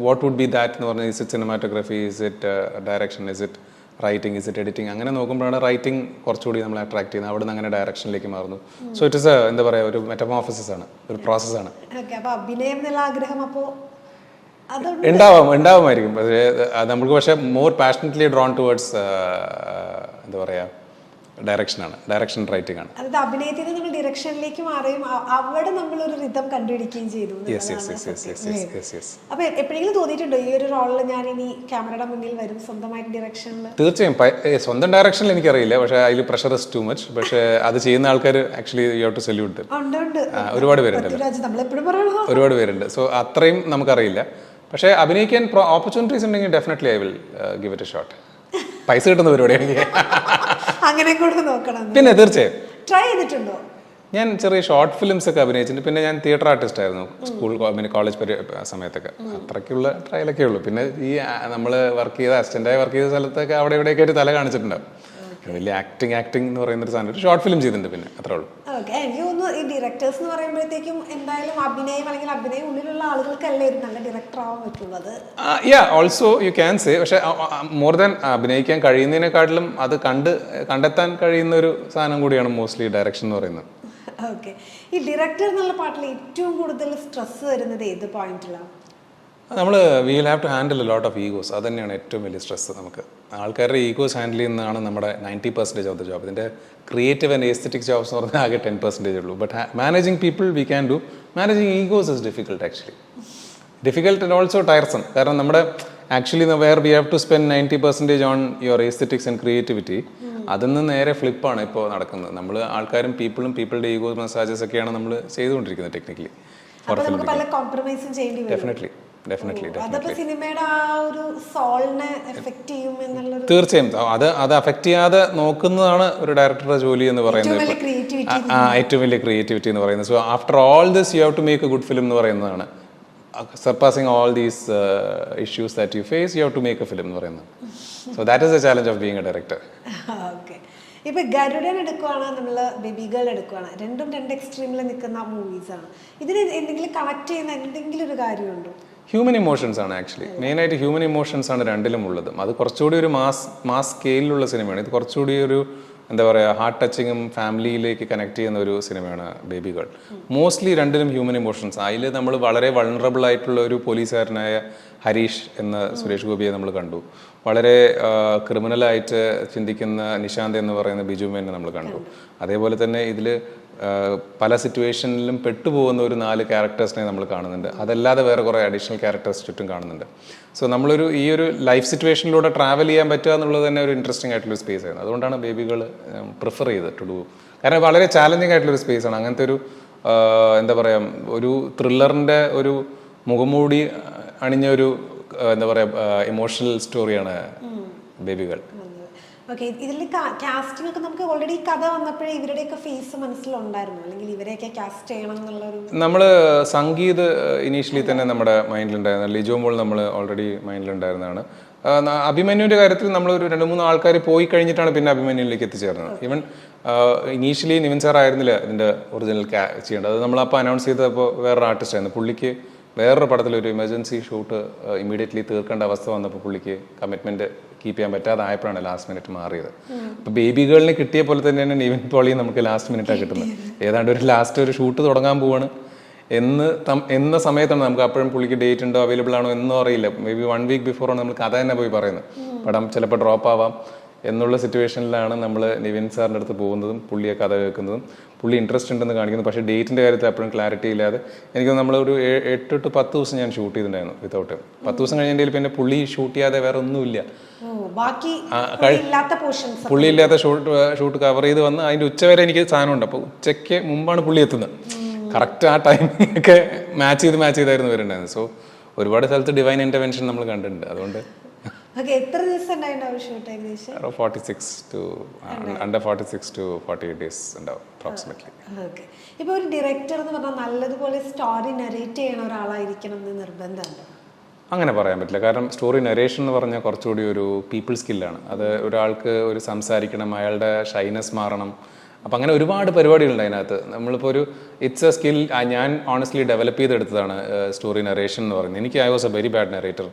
വാട്ട് വുഡ് ബി ദാറ്റ് എന്ന് പറഞ്ഞാൽ is it cinematography, is it direction, is it writing, is it editing, അങ്ങനെ നോക്കുമ്പോഴാണ് റൈറ്റിംഗ് കുറച്ചുകൂടി നമ്മളെ അട്രാക്ട് ചെയ്യുന്നത്. അവിടെ നിന്ന് അങ്ങനെ ഡയറക്ഷനിലേക്ക് മാറുന്നു. സോ ഇറ്റ് ഇസ് എന്താ പറയുക, ഒരു മെറ്റമോർഫസിസ് ആണ്, ഒരു പ്രോസസ്സാണ്. ഉണ്ടാവുമായിരിക്കും. പക്ഷേ നമുക്ക് പക്ഷേ മോർ പാഷനറ്റ്ലി ഡ്രോൺ ടുവേർഡ്സ് എന്താ പറയുക ഡയറക്ഷനാണ്, ഡയറക്ഷൻ റൈറ്റിംഗ് ആണ്. അതായത് അഭിനയത്തിൽ നമ്മൾ ഡയറക്ഷനിലേക്ക് മാറുകയും അവിടെ നമ്മളൊരു റിതം കണ്ടുപിടിക്കുകയും ചെയ്തു. അപ്പൊ എപ്പോഴെങ്കിലും തോന്നിയിട്ടുണ്ടോ ഈ ഒരു റോളിൽ ഞാൻ ഇനി ക്യാമറയുടെ മുന്നിൽ വരും സ്വന്തമായിട്ട് ഡയറക്ഷനിൽ? തീർച്ചയായും. സ്വന്തം ഡയറക്ഷനിൽ എനിക്കറിയില്ല, പക്ഷേ അതിൽ പ്രഷർ ഇസ് ടു മച്ച്. പക്ഷേ അത് ചെയ്യുന്ന ആൾക്കാർ actually you have to salute them. ഒരുപാട് പേരുണ്ട്. സോ അത്രയും നമുക്കറിയില്ല. പക്ഷേ അഭിനയിക്കാൻ ഓപ്പർച്യൂണിറ്റീസ് ഉണ്ടെങ്കിൽ definitely I will give it a shot. പൈസ കിട്ടുന്ന പരിപാടിയാണെങ്കിൽ അങ്ങനെ കൂടെ നോക്കണം. പിന്നെ തീർച്ചയായും ട്രൈ ചെയ്തിട്ടുണ്ടോ? ഞാൻ ചെറിയ ഷോർട്ട് ഫിലിംസ് ഒക്കെ അഭിനയിച്ചിട്ടുണ്ട്. പിന്നെ ഞാൻ തിയേറ്റർ ആർട്ടിസ്റ്റ് ആയിരുന്നു സ്കൂൾ പിന്നെ കോളേജ് സമയത്തൊക്കെ. അത്രയ്ക്കുള്ള ട്രയലൊക്കെ ഉള്ളൂ. പിന്നെ ഈ നമ്മൾ വർക്ക് ചെയ്ത അസിസ്റ്റൻ്റായി വർക്ക് ചെയ്ത സ്ഥലത്തൊക്കെ അവിടെ ഇവിടെയൊക്കെ ഒരു തല കാണിച്ചിട്ടുണ്ടാവും. വലിയ ആക്ടിങ് എന്ന് പറയുന്ന ഒരു സാധനം ഒരു ഷോർട്ട് ഫിലിം ചെയ്തിട്ടുണ്ട് പിന്നെ അത്രേ ഉള്ളൂ. ഓക്കെ, എനിക്ക് തോന്നുന്നു ഈ ഡയറക്ടേഴ്സ് എന്ന് പറയുമ്പോഴത്തേക്കും എന്തായാലും അഭിനയം ഉള്ളിലുള്ള ആളുകൾക്കല്ലേ ഒരു നല്ല ഡയറക്ടർ ആവാൻ പറ്റുള്ളത്. Also you can say. പക്ഷെ മോർ ദാൻ അഭിനയിക്കാൻ കഴിയുന്നതിനെക്കാട്ടിലും അത് കണ്ടെത്താൻ കഴിയുന്ന ഒരു സാധനം കൂടിയാണ് മോസ്റ്റ്ലി ഡയറക്ഷൻ എന്ന് പറയുന്നത്. ഓക്കെ, ഈ ഡയറക്ടർ എന്നുള്ള പാട്ടിൽ ഏറ്റവും കൂടുതൽ സ്ട്രെസ് വരുന്നത് ഏത് പോയിന്റിലാണ്? നമ്മൾ will have to handle a lot of egos. അത് തന്നെയാണ് ഏറ്റവും വലിയ സ്ട്രെസ്. നമുക്ക് ആൾക്കാരുടെ ഈഗോസ് ഹാൻഡിൽ ചെയ്യുന്നതാണ് നമ്മുടെ 90% ഓഫ് ദ ജോബ്. ഇതിൻ്റെ ക്രിയേറ്റീവ് ആൻഡ് എസ്തെറ്റിക് ജോബ്സ് എന്ന് പറഞ്ഞാൽ ആകെ 10% ഉള്ളൂ. But managing people we can do. Managing egos is difficult actually. Difficult and also tiresome. കാരണം നമ്മുടെ actually where we have to spend 90% on your aesthetics and creativity, അതിൽ നിന്ന് നേരെ ഫ്ലിപ്പാണ് ഇപ്പോൾ നടക്കുന്നത്. നമ്മൾ ആൾക്കാരും പീപ്പിളുടെ ഈഗോ മസാജസ് ഒക്കെയാണ് നമ്മൾ ചെയ്തുകൊണ്ടിരിക്കുന്നത് ടെക്നിക്കലി. തീർച്ചയായും അത് അഫക്റ്റ് ചെയ്യാതെ നോക്കുന്നതാണ് ഒരു ഡയറക്ടറുടെ ജോലി എന്ന് പറയുന്നത്. ഏറ്റവും വലിയ ക്രിയേറ്റിവിറ്റി എന്ന് പറയുന്നത്. So after all this you have to make a good film എന്ന് പറയുന്നതാണ്. Surpassing all these issues that you face, you have to make a film എന്ന് പറയുന്നത്. So that is a challenge of being a director. Okay, ഇപ്പൊ ഗരുഡൻ എടുക്കുവാണ്, നമ്മൾ baby girl എടുക്കുവാണ്, രണ്ടും രണ്ട് എക്സ്ട്രീമിൽ നിൽക്കുന്ന മൂവീസാണ്. ഇതിന് എന്തെങ്കിലും കണക്ട് ചെയ്യുന്ന എന്തെങ്കിലും ഒരു കാര്യമുണ്ടോ? ഹ്യൂമൻ ഇമോഷൻസ് ആണ് ആക്ച്വലി മെയിനായിട്ട്. ഹ്യൂമൻ ഇമോഷൻസ് ആണ് രണ്ടിലും ഉള്ളത്. അത് കുറച്ചുകൂടി ഒരു മാസ് സ്കെയിലുള്ള സിനിമയാണ്. ഇത് കുറച്ചുകൂടി ഒരു എന്താ പറയുക ഹാർട്ട് ടച്ചിങ്ങും ഫാമിലിയിലേക്ക് കണക്ട് ചെയ്യുന്ന ഒരു സിനിമയാണ് ബേബി ഗേൾ. മോസ്റ്റ്ലി രണ്ടിലും ഹ്യൂമൻ ഇമോഷൻസ്. അതിൽ നമ്മൾ വളരെ വൾണറബിൾ ആയിട്ടുള്ള ഒരു പോലീസുകാരനായ ഹരീഷ് എന്ന സുരേഷ് ഗോപിയെ നമ്മൾ കണ്ടു. വളരെ ക്രിമിനലായിട്ട് ചിന്തിക്കുന്ന നിശാന്ത് എന്ന് പറയുന്ന ബിജുമേനെ നമ്മൾ കണ്ടു. അതേപോലെ തന്നെ ഇതിൽ പല സിറ്റുവേഷനിലും പെട്ടുപോകുന്ന ഒരു 4 ക്യാരക്ടേഴ്സിനെ നമ്മൾ കാണുന്നുണ്ട്. അതല്ലാതെ വേറെ കുറേ അഡീഷണൽ ക്യാരക്ടേഴ്സ് ചുറ്റും കാണുന്നുണ്ട്. സോ നമ്മളൊരു ഈ ഒരു ലൈഫ് സിറ്റുവേഷനിലൂടെ ട്രാവൽ ചെയ്യാൻ പറ്റുക എന്നുള്ളത് തന്നെ ഒരു ഇൻട്രസ്റ്റിംഗ് ആയിട്ടുള്ള സ്പേസ് ആയിരുന്നു. അതുകൊണ്ടാണ് ബേബികൾ പ്രിഫർ ചെയ്ത് ടു ഡു. കാരണം വളരെ ചാലഞ്ചിങ് ആയിട്ടുള്ളൊരു സ്പേസ് ആണ്. അങ്ങനത്തെ ഒരു എന്താ പറയുക ഒരു ത്രില്ലറിൻ്റെ ഒരു മുഖംമൂടി അണിഞ്ഞ ഒരു എന്താ പറയുക ഇമോഷണൽ സ്റ്റോറിയാണ് ബേബികൾ. ഓക്കെ, ഇതിൽ കാസ്റ്റിംഗ് ഒക്കെ നമുക്ക് ഓൾറെഡി കഥ വന്നപ്പോഴേ ഇവരുടെയൊക്കെ ഫേസ് മനസ്സിലുണ്ടായിരുന്നു, അല്ലെങ്കിൽ ഇവരെയൊക്കെ കാസ്റ്റ് ചെയ്യണം എന്നുള്ളൊരു നമ്മൾ സംഗീത് ഇനീഷ്യലി തന്നെ നമ്മുടെ മൈൻഡിലുണ്ടായിരുന്നു. ലിജോ മോൾ നമ്മൾ ഓൾറെഡി മൈൻഡിലുണ്ടായിരുന്നതാണ്. അഭിമന്യുവിൻ്റെ കാര്യത്തിൽ നമ്മളൊരു 2-3 ആൾക്കാർ പോയി കഴിഞ്ഞിട്ടാണ് പിന്നെ അഭിമന്യുവിലേക്ക് എത്തിച്ചേർന്നത്. ഈവൻ ഇനീഷ്യലി നിവിൻ സാർ ആയിരുന്നില്ല ഇതിൻ്റെ ഒറിജിനൽ ചെയ്യേണ്ടത്. അത് നമ്മളപ്പോൾ അനൗൺസ് ചെയ്തപ്പോൾ വേറൊരു ആർട്ടിസ്റ്റ് ആയിരുന്നു. പുള്ളിക്ക് വേറൊരു പടത്തിലൊരു എമർജൻസി ഷൂട്ട് ഇമ്മീഡിയറ്റ്ലി തീർക്കേണ്ട അവസ്ഥ വന്നപ്പോൾ പുള്ളിക്ക് കമ്മിറ്റ്മെൻറ്റ് കീപ്പ് ചെയ്യാൻ പറ്റാതെ ആയപ്പോഴാണ് ലാസ്റ്റ് മിനിറ്റ് മാറിയത്. അപ്പോൾ ബേബി ഗേളിന് കിട്ടിയ പോലെ തന്നെയാണ് നിവിൻ പോളിയും നമുക്ക് ലാസ്റ്റ് മിനിറ്റാണ് കിട്ടുന്നത്. ഏതാണ്ട് ഒരു ഷൂട്ട് തുടങ്ങാൻ പോവാണ് എന്ന സമയത്താണ് നമുക്ക് അപ്പോഴും പുള്ളിക്ക് ഡേറ്റ് ഉണ്ടോ അവൈലബിൾ ആണോ എന്നോ അറിയില്ല. മേ ബി 1 വീക്ക് ബിഫോറാണ് നമ്മൾ കഥ തന്നെ പോയി പറയുന്നത്. പടം ചിലപ്പോൾ ഡ്രോപ്പ് ആവാം എന്നുള്ള സിറ്റുവേഷനിലാണ് നമ്മൾ നിവിൻ സാറിൻ്റെ അടുത്ത് പോകുന്നതും പുള്ളിയെ കഥ കേൾക്കുന്നതും. പുള്ളി ഇൻട്രസ്റ്റ് ഉണ്ടെന്ന് കാണിക്കുന്നു. പക്ഷേ ഡേറ്റിൻ്റെ കാര്യത്തിൽ അപ്പോഴും ക്ലാരിറ്റി ഇല്ലാതെ എനിക്ക് നമ്മളൊരു 8 to 10 ദിവസം ഞാൻ ഷൂട്ട് ചെയ്തിട്ടുണ്ടായിരുന്നു വിത്തൗട്ട്. 10 ദിവസം കഴിഞ്ഞതിൽ പിന്നെ പുള്ളി ഷൂട്ട് ചെയ്യാതെ വേറെ ഒന്നുമില്ല. പുള്ളി ഇല്ലാത്ത ഷൂട്ട് കവർ ചെയ്ത് വന്ന് അതിൻ്റെ ഉച്ചവരെ എനിക്ക് സാധനമുണ്ട്. അപ്പോൾ ഉച്ചയ്ക്ക് മുമ്പാണ് പുള്ളി എത്തുന്നത്. കറക്റ്റ് ആ ടൈമിങ്ങൊക്കെ മാച്ച് ചെയ്തായിരുന്നു വരുന്നുണ്ടായിരുന്നു. സോ ഒരുപാട് സ്ഥലത്ത് ഡിവൈൻ ഇൻ്റർവെൻഷൻ നമ്മൾ കണ്ടിട്ടുണ്ട്. അതുകൊണ്ട് എത്ര ദിവസം ഉണ്ടായിരുന്നു ഷൂട്ട്? ഏകദേശം 46 to 48 days ഉണ്ടാവും അപ്രോക്സിമേറ്റ്ലി. ഓക്കെ, ഇപ്പോൾ ഒരു ഡയറക്ടർ എന്ന് പറഞ്ഞാൽ നല്ലതുപോലെ സ്റ്റോറി നരേറ്റ് ചെയ്യണ ഒരാളായിരിക്കണം എന്ന് നിർബന്ധമുണ്ട്? അങ്ങനെ പറയാൻ പറ്റില്ല. കാരണം സ്റ്റോറി നരേഷൻ എന്ന് പറഞ്ഞാൽ കുറച്ചുകൂടി ഒരു പീപ്പിൾ സ്കില്ലാണ്. അത് ഒരാൾക്ക് ഒരു സംസാരിക്കണം, അയാളുടെ ഷൈനസ് മാറണം. അപ്പം അങ്ങനെ ഒരുപാട് പരിപാടികളുണ്ട് അതിനകത്ത്. നമ്മളിപ്പോൾ ഒരു ഇറ്റ്സ് എ സ്കിൽ ഞാൻ ഓണസ്റ്റ്ലി ഡെവലപ്പ് ചെയ്തെടുത്തതാണ് സ്റ്റോറി നരേഷൻ എന്ന് പറയുന്നത്. എനിക്ക് I was a very bad narrator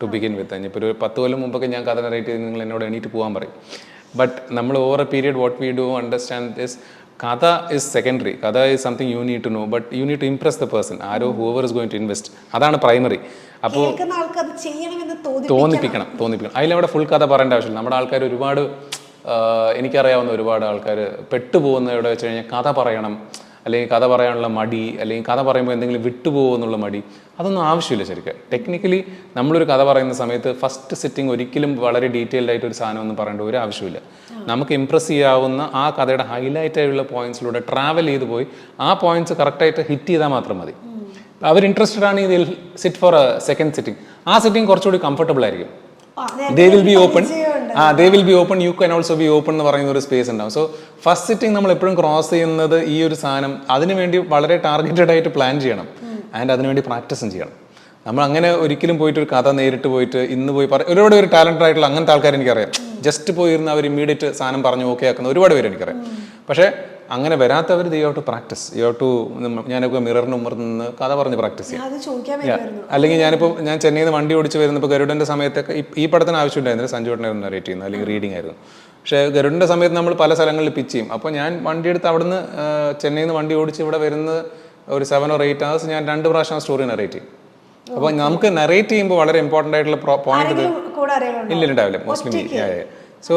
to begin with. ഇപ്പോൾ ഒരു 10 കൊല്ലം മുമ്പൊക്കെ ഞാൻ കഥ നരേറ്റ് ചെയ്ത് നിങ്ങൾ എന്നോട് എണീറ്റ് പോകാൻ പറയും. ബട്ട് നമ്മൾ over a period what we do understand this കഥ ഇസ് സെക്കൻഡറി. കഥ is something you need to know, but you need to impress the person. ആരോ whoever is going to invest, അതാണ് പ്രൈമറി. അപ്പോൾ തോന്നിപ്പിക്കണം. അതിലവിടെ ഫുൾ കഥ പറയേണ്ട ആവശ്യമില്ല. നമ്മുടെ ആൾക്കാർ ഒരുപാട് എനിക്കറിയാവുന്ന ഒരുപാട് ആൾക്കാർ പെട്ടുപോകുന്ന എവിടെ വെച്ച് കഴിഞ്ഞാൽ കഥ പറയണം, അല്ലെങ്കിൽ കഥ പറയാനുള്ള മടി, അല്ലെങ്കിൽ കഥ പറയുമ്പോൾ എന്തെങ്കിലും വിട്ടുപോകുന്നുള്ള മടി, അതൊന്നും ആവശ്യമില്ല. ശരിക്കും ടെക്നിക്കലി നമ്മളൊരു കഥ പറയുന്ന സമയത്ത് ഫസ്റ്റ് സിറ്റിംഗ് ഒരിക്കലും വളരെ ഡീറ്റെയിൽഡ് ആയിട്ട് ഒരു സാധനം ഒന്നും പറയേണ്ട ഒരു ആവശ്യമില്ല. നമുക്ക് ഇംപ്രസ് ചെയ്യാവുന്ന ആ കഥയുടെ ഹൈലൈറ്റ് ആയിട്ടുള്ള പോയിന്റ്സിലൂടെ ട്രാവൽ ചെയ്ത് പോയി ആ പോയിന്റ്സ് കറക്റ്റായിട്ട് ഹിറ്റ് ചെയ്താൽ മാത്രം മതി. അവർ ഇൻട്രസ്റ്റഡ് ആണ് ഇതിൽ sit for a second sitting. ആ സിറ്റിംഗ് കുറച്ചുകൂടി കംഫർട്ടബിൾ ആയിരിക്കും. they will be open, you can also be open എന്ന് പറയുന്ന ഒരു സ്പേസ് ഉണ്ടാവും. സോ ഫസ്റ്റ് സിറ്റിംഗ് നമ്മൾ എപ്പോഴും ക്രോസ് ചെയ്യുന്നത് ഈ ഒരു സാധനം അതിനുവേണ്ടി വളരെ ടാർഗറ്റഡ് ആയിട്ട് പ്ലാൻ ചെയ്യണം. ആൻഡ് അതിനുവേണ്ടി പ്രാക്ടീസും ചെയ്യണം. നമ്മൾ അങ്ങനെ ഒരിക്കലും പോയിട്ട് ഒരു കഥ നേരിട്ട് പോയിട്ട് ഇന്ന് പോയി ഒരുപാട് ഒരു ടാലന്റഡ് ആയിട്ടുള്ള അങ്ങനത്തെ ആൾക്കാർ എനിക്കറിയാം. ജസ്റ്റ് പോയിരുന്ന് അവർ ഇമ്മീഡിയറ്റ് സാധനം പറഞ്ഞ് ഓക്കെ ആക്കുന്ന ഒരുപാട് പേര് എനിക്കറിയാം. പക്ഷേ അങ്ങനെ വരാത്തവർ you have to practise, you have to. ഞാനൊക്കെ മിററിന് മുമ്പ് നിന്ന് കഥ പറഞ്ഞ് പ്രാക്ടീസ് ചെയ്യാം. അല്ലെങ്കിൽ ഞാൻ ചെന്നൈയിൽ നിന്ന് വണ്ടി ഓടിച്ച് വരുന്നപ്പോൾ ഗരുഡൻ്റെ സമയത്തൊക്കെ ഈ പടത്തിന് ആവശ്യമുണ്ടായിരുന്നില്ല, സഞ്ജുവേട്ടനായിരുന്നു നരേറ്റ് ചെയ്യുന്നത്, അല്ലെങ്കിൽ റീഡിംഗ് ആയിരുന്നു. പക്ഷേ ഗരുഡൻ്റെ സമയത്ത് നമ്മൾ പല സ്ഥലങ്ങളിൽ പിച്ച് ചെയ്യും. അപ്പോൾ ഞാൻ വണ്ടി എടുത്ത് അവിടുന്ന് ചെന്നൈയിൽ നിന്ന് വണ്ടി ഓടിച്ച് ഇവിടെ വരുന്നത് ഒരു 7 or 8 hours ഞാൻ 2 പ്രാവശ്യം സ്റ്റോറി നരേറ്റ് ചെയ്യും. അപ്പോൾ നമുക്ക് നരേറ്റ് ചെയ്യുമ്പോൾ വളരെ ഇമ്പോർട്ടൻ്റ് ആയിട്ടുള്ള പോയിന്റ് ഇല്ല ഉണ്ടാവില്ല മോസ്റ്റ്ലി. സോ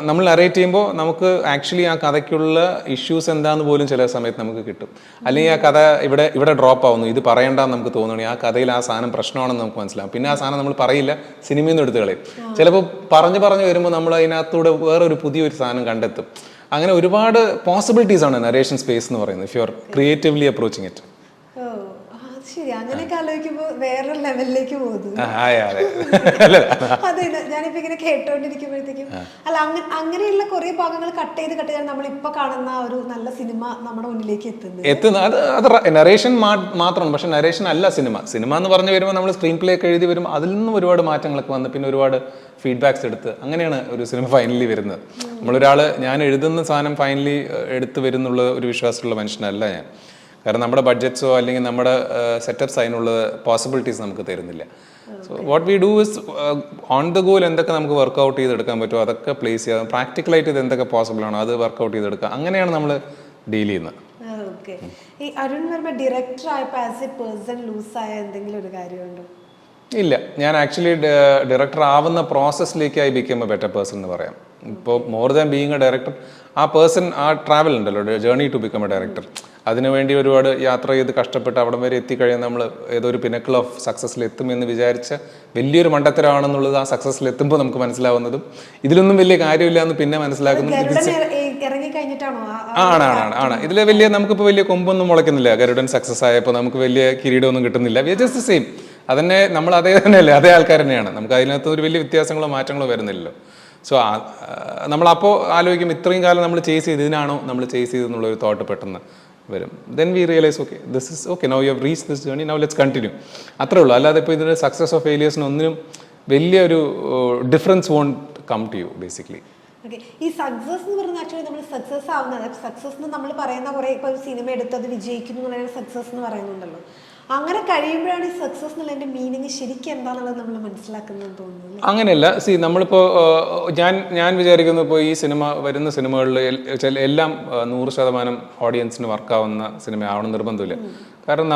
നമ്മൾ നറേറ്റ് ചെയ്യുമ്പോൾ നമുക്ക് ആക്ച്വലി ആ കഥയ്ക്കുള്ള ഇഷ്യൂസ് എന്താന്ന് പോലും ചില സമയത്ത് നമുക്ക് കിട്ടും. അല്ലെങ്കിൽ ആ കഥ ഇവിടെ ഡ്രോപ്പ് ആവുന്നു, ഇത് പറയണ്ടെന്ന് നമുക്ക് തോന്നുകയാണെങ്കിൽ ആ കഥയിൽ ആ സാധനം പ്രശ്നമാണെന്ന് നമുക്ക് മനസ്സിലാവും. പിന്നെ ആ സാധനം നമ്മൾ പറയില്ല, സിനിമയിൽ നിന്ന് എടുത്ത് കളയും. ചിലപ്പോൾ പറഞ്ഞു വരുമ്പോൾ നമ്മൾ അതിനകത്തൂടെ വേറൊരു പുതിയൊരു സാധനം കണ്ടെത്തും. അങ്ങനെ ഒരുപാട് പോസിബിലിറ്റീസ് ആണ് നരേഷൻ സ്പേസ് എന്ന് പറയുന്നത്, if you R creatively approaching it. ശരി, അങ്ങനെയൊക്കെ ആലോചിക്കുമ്പോൾ വേറൊരു ലെവലിലേക്ക് പോകുന്നു. അതെ, ഞാനിപ്പോ ഇങ്ങനെ കേട്ടോണ്ടിരിക്കുമ്പോഴത്തേക്കും അല്ല അങ്ങനെയുള്ള കുറെ ഭാഗങ്ങൾ കട്ട് ചെയ്ത് നമ്മളിപ്പോ കാണുന്ന ഒരു നല്ല സിനിമ നമ്മുടെ മുന്നിലേക്ക് എത്തുന്നത്. അത് നരേഷൻ മാത്രമാണ്, പക്ഷെ നരേഷൻ അല്ല സിനിമ എന്ന് പറഞ്ഞു വരുമ്പോൾ നമ്മൾ സ്ക്രീൻ പ്ലേ ഒക്കെ എഴുതി വരും, അതിൽ നിന്നും ഒരുപാട് മാറ്റങ്ങളൊക്കെ വന്ന് പിന്നെ ഒരുപാട് ഫീഡ്ബാക്സ് എടുത്ത് അങ്ങനെയാണ് ഒരു സിനിമ ഫൈനലി വരുന്നത്. ഞാൻ എഴുതുന്ന സാധനം ഫൈനലി എടുത്ത് വരുന്നുള്ള ഒരു വിശ്വാസമുള്ള മനുഷ്യനല്ല ഞാൻ. കാരണം നമ്മുടെ ബഡ്ജറ്റ്സോ അല്ലെങ്കിൽ നമ്മുടെ സെറ്റപ്സ് അതിനുള്ള പോസിബിലിറ്റീസ് നമുക്ക് തരുന്നില്ല. So what we do is on the goal എന്തൊക്കെ നമുക്ക് വർക്ക്ഔട്ട് ചെയ്തെടുക്കാൻ പറ്റുമോ അതൊക്കെ പ്ലേസ് ചെയ്യാം. പ്രാക്ടിക്കലായിട്ട് ഇത് എന്തൊക്കെ പോസിബിൾ ആണോ അത് വർക്ക്ഔട്ട് ചെയ്തെടുക്കുക. അങ്ങനെയാണ് നമ്മൾ ഡീൽ ചെയ്യുന്നത്. ഈ അരുൺ വർമ്മ ഡയറക്ടർ ആയപ്പോൾ ആസ് എ പേഴ്സൺ ലൂസായ എന്തെങ്കിലും ഒരു കാര്യമുണ്ടോ? ഇല്ല, ഞാൻ ആക്ച്വലി ഡയറക്ടർ ആവുന്ന പ്രോസസ്സിലേക്ക് I become a better person എന്ന് പറയാം. ഇപ്പോൾ more than being a director, ആ പേഴ്സൺ ആ ട്രാവൽ ഉണ്ടല്ലോ, journey to become a director, അതിനുവേണ്ടി ഒരുപാട് യാത്ര ചെയ്ത് കഷ്ടപ്പെട്ട് അവിടം വരെ എത്തിക്കഴിയാൻ നമ്മൾ ഏതോ ഒരു പിനക്കിൾ ഓഫ് സക്സസ്സിൽ എത്തുമെന്ന് വിചാരിച്ച വലിയൊരു മണ്ടത്തരമാണെന്നുള്ളത് ആ സക്സസ്സിൽ എത്തുമ്പോൾ നമുക്ക് മനസ്സിലാവുന്നതും ഇതിലൊന്നും വലിയ കാര്യമില്ല എന്ന് പിന്നെ മനസ്സിലാക്കുന്നു. ആണ് ഇതിൽ വലിയ നമുക്കിപ്പോൾ വലിയ കൊമ്പൊന്നും മുളയ്ക്കുന്നില്ല. ഗരുഡൻ സക്സസ് ആയപ്പോൾ നമുക്ക് വലിയ കിരീടമൊന്നും കിട്ടുന്നില്ല. We are just the same. അതന്നെ നമ്മൾ അതേ തന്നെയല്ലേ, അതേ ആൾക്കാർ തന്നെയാണ്. നമുക്ക് അതിനകത്ത് ഒരു വലിയ വ്യത്യാസങ്ങളോ മാറ്റങ്ങളോ വരുന്നില്ലല്ലോ. സോ നമ്മളപ്പോൾ ആലോചിക്കും ഇത്രയും കാലം നമ്മൾ ചേസ് ചെയ്ത് ഇതിനാണോ നമ്മൾ ചേസ് ചെയ്തെന്നുള്ളൊരു തോട്ട് പെട്ടെന്ന് വരും. Then we realise okay this is okay, now you have reach this journey, now let's continue. അത്രേ ഉള്ളൂ. അല്ലാതെ ഇപ്പോൾ ഇതിൻ്റെ സക്സസ് ഓഫ് ഫെയിലിയേഴ്സിനൊന്നിനും വലിയൊരു difference won't come to you basically. ഈ സക്സസ് എന്ന് പറഞ്ഞാൽ ആക്ച്വലി നമ്മൾ സക്സസ് ആവുന്നത്, സക്സസ് എന്ന് നമ്മൾ പറയുന്ന കുറേ ഇപ്പോൾ ഒരു സിനിമ എടുത്തത് വിജയിക്കുന്നു എന്ന് പറയുന്ന സക്സസ് എന്ന് പറയുന്നുണ്ടല്ലോ. അങ്ങനെ കഴിയുമ്പോഴാണ് ഈ സക്സസ് എന്നുള്ളതിന്റെ മീനിങ് ശരിക്കും എന്താണെന്നുള്ളത് നമ്മൾ മനസ്സിലാക്കുന്നതെന്ന് തോന്നുന്നു. അങ്ങനെയല്ല, നമ്മളിപ്പോൾ ഞാൻ വിചാരിക്കുന്നു ഇപ്പോൾ ഈ വരുന്ന സിനിമകളിൽ എല്ലാം 100% ഓഡിയൻസിന് വർക്കാവുന്ന സിനിമ ആവണം നിർബന്ധമില്ല. കാരണം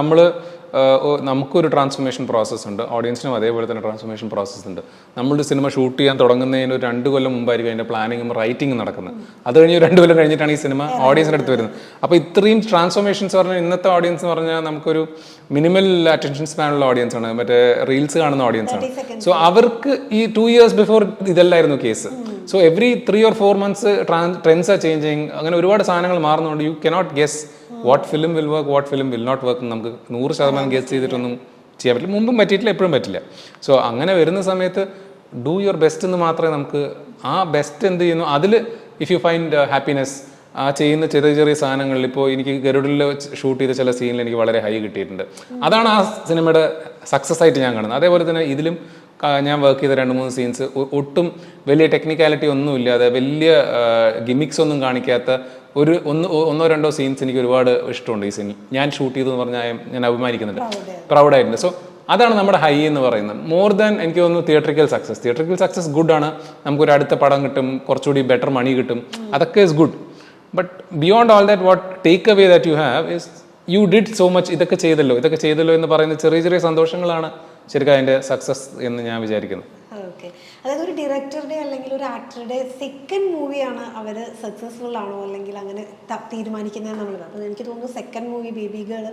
നമുക്കൊരു ട്രാൻസ്ഫോർമേഷൻ പ്രോസസ്സ് ഉണ്ട്, ഓഡിയൻസിനും അതേപോലെ തന്നെ ട്രാൻസ്ഫോർമേഷൻ പ്രോസസ്സ് ഉണ്ട്. നമ്മളൊരു സിനിമ ഷൂട്ട് ചെയ്യാൻ തുടങ്ങുന്നതിന് ഒരു 2 കൊല്ലം മുമ്പായിരിക്കും അതിൻ്റെ പ്ലാനിങ്ങും റൈറ്റിങ്ങും നടക്കുന്നത്. അത് കഴിഞ്ഞ് 2 കൊല്ലം കഴിഞ്ഞിട്ടാണ് ഈ സിനിമ ഓഡിയൻസിൻ്റെ അടുത്ത് വരുന്നത്. അപ്പോൾ ഇത്രയും ട്രാൻസ്ഫോർമേഷൻസ് പറഞ്ഞാൽ ഇന്നത്തെ ഓഡിയൻസ് എന്ന് പറഞ്ഞാൽ നമുക്കൊരു മിനിമൽ അറ്റൻഷൻ സ്പാനുള്ള ഓഡിയൻസ് ആണ്, മറ്റേ റീൽസ് കാണുന്ന ഓഡിയൻസ് ആണ്. സോ അവർക്ക് ഈ 2 years ബിഫോർ ഇതല്ലായിരുന്നു case. So every 3 or 4 months trends are changing. അങ്ങനെ ഒരുപാട് സാധനങ്ങൾ മാറുന്നതുകൊണ്ട് you cannot guess what film will work, what film will not work. നമുക്ക് 100% ഗെസ് ചെയ്തിട്ടൊന്നും ചെയ്യാൻ പറ്റില്ല. മുമ്പും പറ്റിയിട്ടില്ല, എപ്പോഴും പറ്റില്ല. സോ അങ്ങനെ വരുന്ന സമയത്ത് ഡു യുവർ ബെസ്റ്റ് എന്ന് മാത്രമേ നമുക്ക്, ആ ബെസ്റ്റ് എന്ത് ചെയ്യുന്നു അതിൽ ഇഫ് യു ഫൈൻഡ് ഹാപ്പിനെസ്, ആ ചെയ്യുന്ന ചെറിയ ചെറിയ സാധനങ്ങളിൽ. ഇപ്പോൾ എനിക്ക് ഗരുഡിൽ ഷൂട്ട് ചെയ്ത ചില സീനിൽ എനിക്ക് വളരെ ഹൈ കിട്ടിയിട്ടുണ്ട്. അതാണ് ആ സിനിമയുടെ സക്സസ് ആയിട്ട് ഞാൻ കാണുന്നത്. അതേപോലെ തന്നെ ഇതിലും ഞാൻ വർക്ക് ചെയ്ത 2-3 സീൻസ് ഒട്ടും വലിയ ടെക്നിക്കാലിറ്റി ഒന്നും ഇല്ലാതെ, വലിയ ഗിമിക്സ് ഒന്നും കാണിക്കാത്ത ഒന്നോ രണ്ടോ സീൻസ് എനിക്ക് ഒരുപാട് ഇഷ്ടമുണ്ട് ഈ സീനിൽ. ഞാൻ ഷൂട്ട് ചെയ്തെന്ന് പറഞ്ഞാൽ ഞാൻ അഭിമാനിക്കുന്നുണ്ട്, പ്രൗഡായിട്ടുണ്ട്. സോ അതാണ് നമ്മുടെ ഹൈ എന്ന് പറയുന്നത്. മോർ ദാൻ എനിക്ക് തോന്നുന്നു തിയേറ്ററിക്കൽ സക്സസ് ഗുഡ് ആണ്. നമുക്കൊരു അടുത്ത പടം കിട്ടും, കുറച്ചുകൂടി ബെറ്റർ മണി കിട്ടും, അതൊക്കെ is good. But beyond all that what take away that you have is you did so much, ഇതൊക്കെ ചെയ്തല്ലോ എന്ന് പറയുന്ന ചെറിയ ചെറിയ സന്തോഷങ്ങളാണ് ശരിക്കും അതിൻ്റെ സക്സസ് എന്ന് ഞാൻ വിചാരിക്കുന്നു. ഓക്കെ, അതായത് ഒരു ഡയറക്ടറുടെ അല്ലെങ്കിൽ ഒരു ആക്ടറുടെ സെക്കൻഡ് മൂവിയാണ് അവർ സക്സസ്ഫുൾ ആണോ അല്ലെങ്കിൽ അങ്ങനെ തീരുമാനിക്കുന്നത് എന്നുള്ളത്. അപ്പോൾ എനിക്ക് തോന്നുന്നു സെക്കൻഡ് മൂവി ബേബി ഗേൾ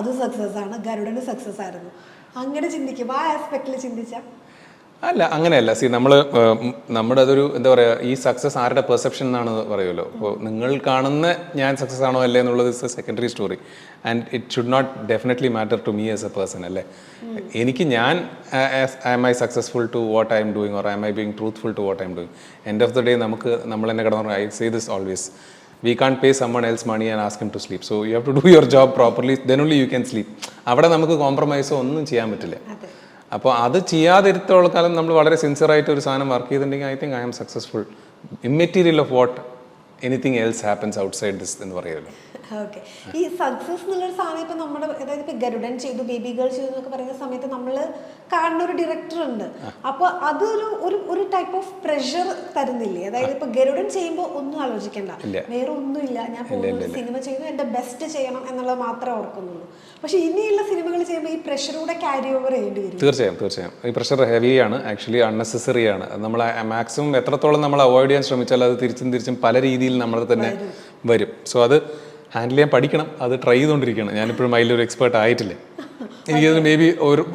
അത് സക്സസ് ആണ്, ഗരുഡന് സക്സസ് ആയിരുന്നു. അങ്ങനെ ചിന്തിക്കും, ആ ആസ്പെക്റ്റിൽ ചിന്തിച്ചാൽ അല്ല, അങ്ങനെയല്ല. നമ്മുടെ അതൊരു എന്താ പറയുക, ഈ സക്സസ് ആരുടെ പെർസെപ്ഷൻ എന്നാണ് പറയുമല്ലോ. അപ്പോൾ നിങ്ങൾ കാണുന്ന ഞാൻ സക്സസ് ആണോ അല്ലേ എന്നുള്ളത് is a secondary story and it should not definitely matter to me as a person അല്ലേ. എനിക്ക് am I successful to what I'm doing or am I being truthful to what I'm doing. End of the day നമ്മൾ തന്നെ കിടന്നു, I say this always, we can't pay someone else money and ask him to sleep. So you have to do your job properly, then only you can sleep. അവിടെ നമുക്ക് കോംപ്രമൈസോ ഒന്നും ചെയ്യാൻ പറ്റില്ല. അപ്പോൾ അത് ചെയ്യാതിരുത്തോളം കാലം നമ്മൾ വളരെ സിൻസിയറായിട്ട് ഒരു സാധനം വർക്ക് ചെയ്തിട്ടുണ്ടെങ്കിൽ I think I am successful immaterial of what anything else happens outside this എന്ന് പറയുമല്ലോ. ഓക്കെ, ഈ സക്സസ് എന്നുള്ളൊരു സാധനം ഇപ്പം നമ്മുടെ അതായത് ഇപ്പം ഗരുഡൻ ചെയ്തു, ബേബി ഗേൾ ചെയ്തു എന്നൊക്കെ പറയുന്ന സമയത്ത് നമ്മൾ കാണുന്ന ഒരു ഡയറക്ടർ ഉണ്ട്. അപ്പോൾ അതൊരു ഒരു ടൈപ്പ് ഓഫ് പ്രഷർ തരുന്നില്ലേ? അതായത് ഇപ്പം ഗരുഡൻ ചെയ്യുമ്പോൾ ഒന്നും ആലോചിക്കണ്ട, വേറെ ഒന്നുമില്ല, ഞാൻ പോകുന്ന സിനിമ ചെയ്തു, എൻ്റെ ബെസ്റ്റ് ചെയ്യണം എന്നുള്ളത് മാത്രമേ ഓർക്കുന്നുള്ളൂ. പക്ഷെ ഇനിയുള്ള സിനിമകൾ ചെയ്യുമ്പോൾ ഈ പ്രഷറൂടെ ക്യാരി ഓവർ ചെയ്യേണ്ടി വരും. തീർച്ചയായും ഈ പ്രഷർ ഹെവിയാണ്, ആക്ച്വലി അൺനെസസറി ആണ്. നമ്മൾ മാക്സിമം എത്രത്തോളം നമ്മൾ അവോയ്ഡ് ചെയ്യാൻ ശ്രമിച്ചാൽ അത് തിരിച്ചും പല രീതിയിൽ നമ്മൾ തന്നെ വരും. സോ അത് ഹാൻഡിൽ ചെയ്യാൻ പഠിക്കണം, അത് ട്രൈ ചെയ്തുകൊണ്ടിരിക്കുകയാണ്. ഞാനിപ്പോഴും അതിലൊരു എക്സ്പേർട്ട് ആയിട്ടില്ല. എനിക്കത് മേ ബി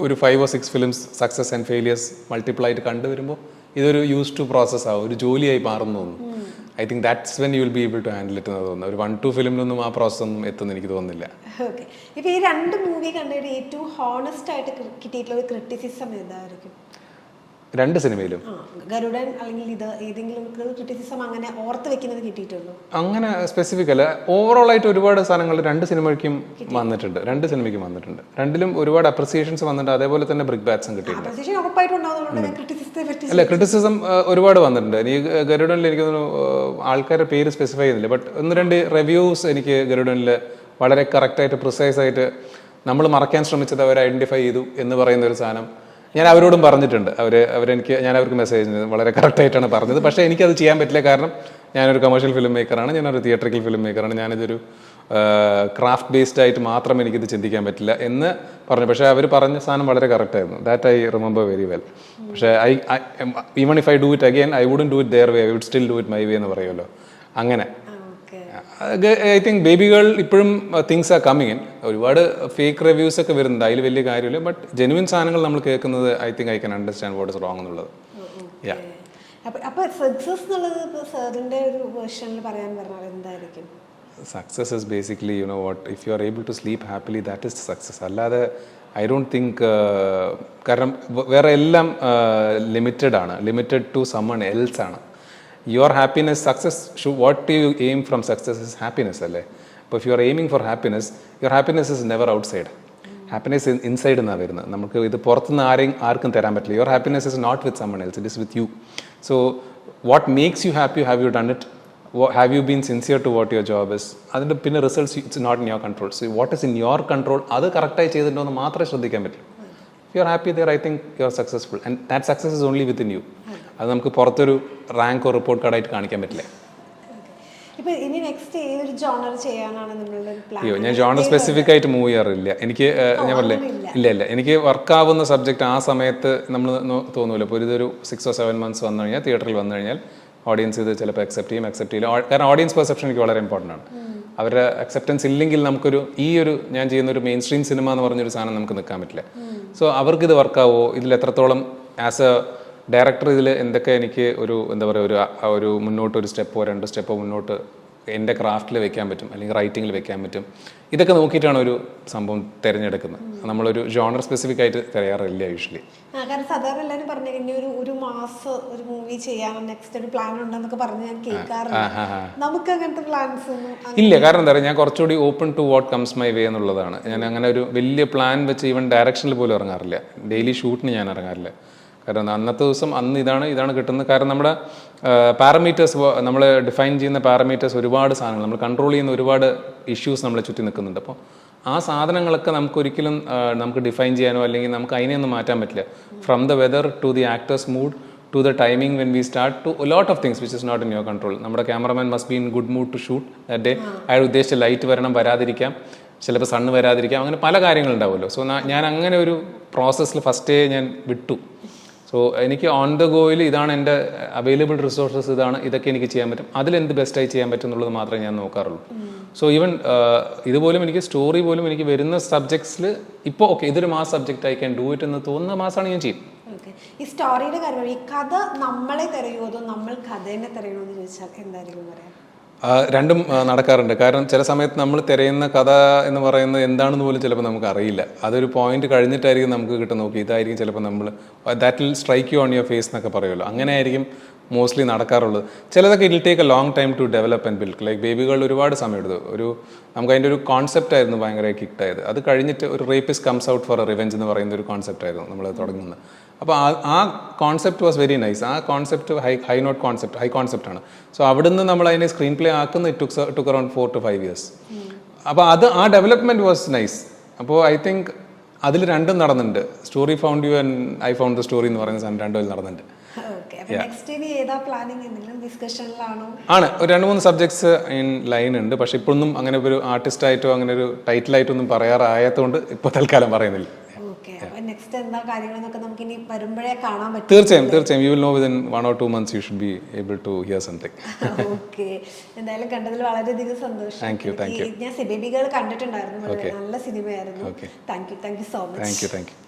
ഒരു 5 or 6 films success and failures multiple ആയിട്ട് കണ്ടുവരുമ്പോൾ ഇതൊരു യൂസ് ടു പ്രോസസ് ആവും, ഒരു ജോലിയായി മാറുന്നു തോന്നുന്നു. I think that's when you will be able to handle it എന്ന് തോന്നുന്നു. ഒരു 1-2 ഫിലിമിലൊന്നും ആ പ്രോസസ് ഒന്നും എത്തുമെന്ന് എനിക്ക് തോന്നുന്നില്ല. ഓക്കെ, ഇപ്പോൾ ഈ 2 മൂവി കണ്ടിട്ട് ഏറ്റവും ഹോണസ്റ്റ് ആയിട്ട് കിട്ടിയിട്ടുള്ള ഒരു ക്രിറ്റിസിസം എന്തായിരിക്കും? 2 സിനിമയിലും ഗരുഡൻ അല്ലെങ്കിൽ ഇത് ഏതെങ്കിലും ക്രിറ്റിസിസം അങ്ങനെ ഓർത്ത് വെക്കുന്നത് കിട്ടിയിട്ടുള്ളൂ? അങ്ങനെ സ്പെസിഫിക് അല്ല, ഓവറോൾ ആയിട്ട് ഒരുപാട് സാധനങ്ങൾ 2 സിനിമയ്ക്കും വന്നിട്ടുണ്ട്. 2 സിനിമയ്ക്കും വന്നിട്ടുണ്ട്. 2ലും ഒരുപാട് അപ്രിസിയേഷൻസ് വന്നിട്ടുണ്ട്. അതേപോലെ തന്നെ ബ്രിക് ബാറ്റ്സും കിട്ടിയിട്ടുണ്ട്. അല്ല, ക്രിറ്റിസിസം ഒരുപാട് വന്നിട്ടുണ്ട്. എനിക്ക് ഗരുഡനിൽ എനിക്ക് ആൾക്കാരുടെ പേര് സ്പെസിഫൈ ചെയ്യുന്നില്ല, ബട്ട് 1-2 റിവ്യൂസ് എനിക്ക് ഗരുഡനിൽ വളരെ കറക്റ്റായിട്ട് പ്രിസൈസ് ആയിട്ട് നമ്മൾ മറക്കാൻ ശ്രമിച്ചത് അവർ ഐഡന്റിഫൈ ചെയ്തു എന്ന് പറയുന്ന ഒരു സാധനം ഞാൻ അവരോടും പറഞ്ഞിട്ടുണ്ട്. ഞാൻ അവർക്ക് മെസ്സേജ് വളരെ കറക്റ്റായിട്ടാണ് പറഞ്ഞത്. പക്ഷേ എനിക്കത് ചെയ്യാൻ പറ്റില്ല, കാരണം ഞാനൊരു കമേഴ്ഷ്യൽ ഫിലിം മേക്കറാണ്, ഞാനൊരു തിയേറ്ററിക്കൽ ഫിലിം മേക്കറാണ്, ഞാനിതൊരു ക്രാഫ്റ്റ് ബേസ്ഡ് ആയിട്ട് മാത്രം എനിക്കിത് ചിന്തിക്കാൻ പറ്റില്ല എന്ന് പറഞ്ഞു. പക്ഷേ അവർ പറഞ്ഞ സാധനം വളരെ കറക്റ്റായിരുന്നു. That I remember very well. പക്ഷേ even if I do it again I wouldn't do it their way, I would still do it my way എന്ന് പറയുമല്ലോ. അങ്ങനെ ഐ തിങ്ക് ബേബി ഗേൾ ഇപ്പോഴും തിങ്സ് ആർ കമ്മിങ് ഇൻ. ഒരുപാട് fake reviews ഒക്കെ വരുന്നുണ്ട്, അതിൽ വലിയ കാര്യമില്ല. ബട്ട് ജെനുവിൻ സാധനങ്ങൾ നമ്മൾ കേൾക്കുന്നത് I think I can understand what is wrong എന്നുള്ളത്. Success is basically you know what, if you are able to sleep happily, that is success. അല്ലാതെ ഐ ഡോണ്ട് തിങ്ക്, കാരണം വേറെ എല്ലാം ലിമിറ്റഡ് ടു സമ്മൺ എൽസ് ആണ്. Your happiness, success, what do you aim from success is happiness, അല്ലേ? അപ്പോൾ if you are aiming for happiness, your happiness is never outside. Happiness is inside എന്നാണ് വരുന്നത്. നമുക്ക് ഇത് പുറത്തുനിന്ന് ആർക്കും തരാൻ പറ്റില്ല. Your happiness is not with someone else, it is with you. So what makes you happy, have you done it? Have you been sincere to what your job is? അതിൻ്റെ പിന്നെ results it's not in your control. So what is in your control, അത് കറക്റ്റായി ചെയ്തിട്ടുണ്ടോ എന്ന് മാത്രമേ ശ്രദ്ധിക്കാൻ പറ്റൂ. If you are happy there, I think you are successful, and that success is only within you. അത് നമുക്ക് പുറത്തൊരു റാങ്കോ റിപ്പോർട്ട് കാർഡായിട്ട് കാണിക്കാൻ പറ്റില്ല. അയ്യോ, ഞാൻ ജോണർ സ്പെസിഫിക് ആയിട്ട് മൂവ് ചെയ്യാറില്ല. എനിക്ക് ഞാൻ പറഞ്ഞില്ലേ, ഇല്ല എനിക്ക് വർക്കാവുന്ന സബ്ജക്റ്റ് ആ സമയത്ത് നമ്മൾ തോന്നുമല്ലോ. ഇപ്പോൾ ഇതൊരു 6 or 7 months വന്നു കഴിഞ്ഞാൽ, തിയേറ്ററിൽ വന്നു കഴിഞ്ഞാൽ ഓഡിയൻസ് ഇത് ചിലപ്പോൾ അക്സെപ്റ്റ് ചെയ്യില്ല. കാരണം ഓഡിയൻസ് പെർസെപ്ഷൻ എനിക്ക് വളരെ ഇമ്പോർട്ടൻ്റ് ആണ്. അവരുടെ അക്സെപ്റ്റൻസ് ഇല്ലെങ്കിൽ നമുക്കൊരു ഞാൻ ചെയ്യുന്ന ഒരു മെയിൻ സ്ട്രീം സിനിമ എന്ന് പറഞ്ഞൊരു സാധനം നമുക്ക് നിൽക്കാൻ പറ്റില്ല. സോ അവർക്കിത് വർക്കാവോ, ഇതിൽ എത്രത്തോളം ആസ് എ ഡയറക്ടർ ഇതിൽ എന്തൊക്കെ എനിക്ക് എന്താ പറയുക, ഒരു മുന്നോട്ട് ഒരു സ്റ്റെപ്പോ 2 സ്റ്റെപ്പോ മുന്നോട്ട് എൻ്റെ ക്രാഫ്റ്റിൽ വെക്കാൻ പറ്റും, അല്ലെങ്കിൽ റൈറ്റിങ്ങിൽ വെക്കാൻ പറ്റും. ഇതൊക്കെ നോക്കിയിട്ടാണ് ഒരു സംഭവം തിരഞ്ഞെടുക്കുന്നത്. നമ്മളൊരു ജോണർ സ്പെസിഫിക് ആയിട്ട് തിരയാറില്ല യൂഷ്വലി. കാരണം സാധാരണ എല്ലാവരും പറഞ്ഞു ഒരു മാസം ഒരു മൂവി ചെയ്യാൻ നെക്സ്റ്റ് ഒരു പ്ലാൻ ഉണ്ടെന്നൊക്കെ പറഞ്ഞ് ഞാൻ കേൾക്കാറില്ല. നമുക്ക് അങ്ങനത്തെ പ്ലാൻസ് ഒന്നും ഇല്ല. കാരണം എന്താ പറയുക, ഞാൻ കുറച്ചുകൂടി open to what comes my way എന്നുള്ളതാണ്. ഞാൻ അങ്ങനെ ഒരു വലിയ പ്ലാൻ വെച്ച് ഈവൻ ഡയറക്ഷനിൽ പോലും ഇറങ്ങാറില്ല. ഡെയിലി ഷൂട്ടിന് ഞാൻ ഇറങ്ങാറില്ല. കാരണം അന്നത്തെ ദിവസം ഇതാണ് കിട്ടുന്നത്. കാരണം നമ്മുടെ പാരാമീറ്റേഴ്സ്, നമ്മൾ ഡിഫൈൻ ചെയ്യുന്ന പാരാമീറ്റേഴ്സ്, ഒരുപാട് സാധനങ്ങൾ നമ്മൾ കൺട്രോൾ ചെയ്യുന്ന ഒരുപാട് ഇഷ്യൂസ് നമ്മളെ ചുറ്റി നിൽക്കുന്നുണ്ട്. അപ്പോൾ ആ സാധനങ്ങളൊക്കെ നമുക്കൊരിക്കലും നമുക്ക് ഡിഫൈൻ ചെയ്യാനോ അല്ലെങ്കിൽ നമുക്ക് അതിനെയൊന്നും മാറ്റാൻ പറ്റില്ല. From the weather to the actors mood to the timing when we start to lot of things which is not in your control. നമ്മുടെ cameraman must be in good mood to shoot that day. അയാൾ ഉദ്ദേശിച്ച light വരാതിരിക്കാം, ചിലപ്പോൾ sun വരാതിരിക്കാം, അങ്ങനെ പല കാര്യങ്ങളുണ്ടാവുമല്ലോ. So ഞാൻ അങ്ങനെ ഒരു പ്രോസസ്സിൽ ഫസ്റ്റേ ഞാൻ വിട്ടു. സോ എനിക്ക് ഓൺ ദ ഗോയിൽ ഇതാണ് എൻ്റെ അവൈലബിൾ റിസോഴ്സസ്, ഇതൊക്കെ എനിക്ക് ചെയ്യാൻ പറ്റും, അതിലെന്ത് ബെസ്റ്റായി ചെയ്യാൻ പറ്റും എന്നുള്ളത് മാത്രമേ ഞാൻ നോക്കാറുള്ളൂ. സോ ഈവൻ ഇതുപോലും എനിക്ക് സ്റ്റോറി പോലും എനിക്ക് വരുന്ന സബ്ജക്ട്സിൽ ഇപ്പോൾ ഇതൊരു mass subject I can do it എന്ന് തോന്നുന്ന മാസമാണ് ഞാൻ ചെയ്യും. ഈ സ്റ്റോറിയുടെ കാര്യം, ഈ കഥ നമ്മളെ തിരയുമോ അതോ നമ്മൾ കഥേനെ തിരയണോ എന്ന് ചോദിച്ചാൽ എന്തായിരിക്കും പറയാം? രണ്ടും നടക്കാറുണ്ട്. കാരണം ചില സമയത്ത് നമ്മൾ തിരയുന്ന കഥ എന്ന് പറയുന്നത് എന്താണെന്ന് പോലും ചിലപ്പോൾ നമുക്ക് അറിയില്ല. അതൊരു പോയിന്റ് കഴിഞ്ഞിട്ടായിരിക്കും നമുക്ക് കിട്ടുന്ന ഇതായിരിക്കും ചിലപ്പോൾ that will strike you on your face എന്നൊക്കെ പറയുമല്ലോ. അങ്ങനെ ആയിരിക്കും മോസ്റ്റ്ലി നടക്കാറുള്ളത്. ചിലതൊക്കെ it will take a long time to develop and build. Like ബേബികൾ ഒരുപാട് സമയം എടുത്തു. നമുക്ക് അതിൻ്റെ ഒരു കോൺസെപ്റ്റ് ആയിരുന്നു ഭയങ്കര കിക്ടായത്. അത് കഴിഞ്ഞിട്ട് ഒരു rapist comes out for A revenge എന്ന് പറയുന്ന ഒരു കോൺസെപ്റ്റ് ആയിരുന്നു നമ്മൾ തുടങ്ങുന്നത്. അപ്പോൾ ആ കോൺസെപ്റ്റ് വാസ് വെരി നൈസ്. ആ കോൺസെപ്റ്റ് ഹൈ കോൺസെപ്റ്റ് ആണ്. സോ അവിടുന്ന് നമ്മൾ അതിനെ സ്ക്രീൻ പ്ലേ ആക്കുന്ന ടുക്ക് അറൌണ്ട് 4 to 5 years. അപ്പോൾ ആ ഡെവലപ്മെൻറ്റ് വാസ് നൈസ്. അപ്പോൾ ഐ തിങ്ക് അതിൽ രണ്ടും നടന്നിട്ടുണ്ട്. Story found you and I found the story എന്ന് പറയുന്ന സാധനം രണ്ടും നടന്നിട്ടുണ്ട്. ആണ് ഒരു 2-3 സബ്ജക്ട്സ് ഇൻ ലൈൻ ഉണ്ട്. പക്ഷെ ഇപ്പോഴൊന്നും അങ്ങനെ ഒരു ആർട്ടിസ്റ്റായിട്ടോ അങ്ങനെ ഒരു ടൈറ്റിലായിട്ടൊന്നും പറയാറായതുകൊണ്ട് ഇപ്പോൾ തൽക്കാലം പറയുന്നില്ല. തീർച്ചയായും you will know within 1 or 2 months you should be able to hear something. എന്തായാലും കണ്ടതിൽ വളരെയധികം സന്തോഷം. Thank you. ഞാൻ ബേബി ഗേൾ കണ്ടിട്ടുണ്ടായിരുന്നു, നല്ല സിനിമയായിരുന്നു. Thank you so much. Thank U.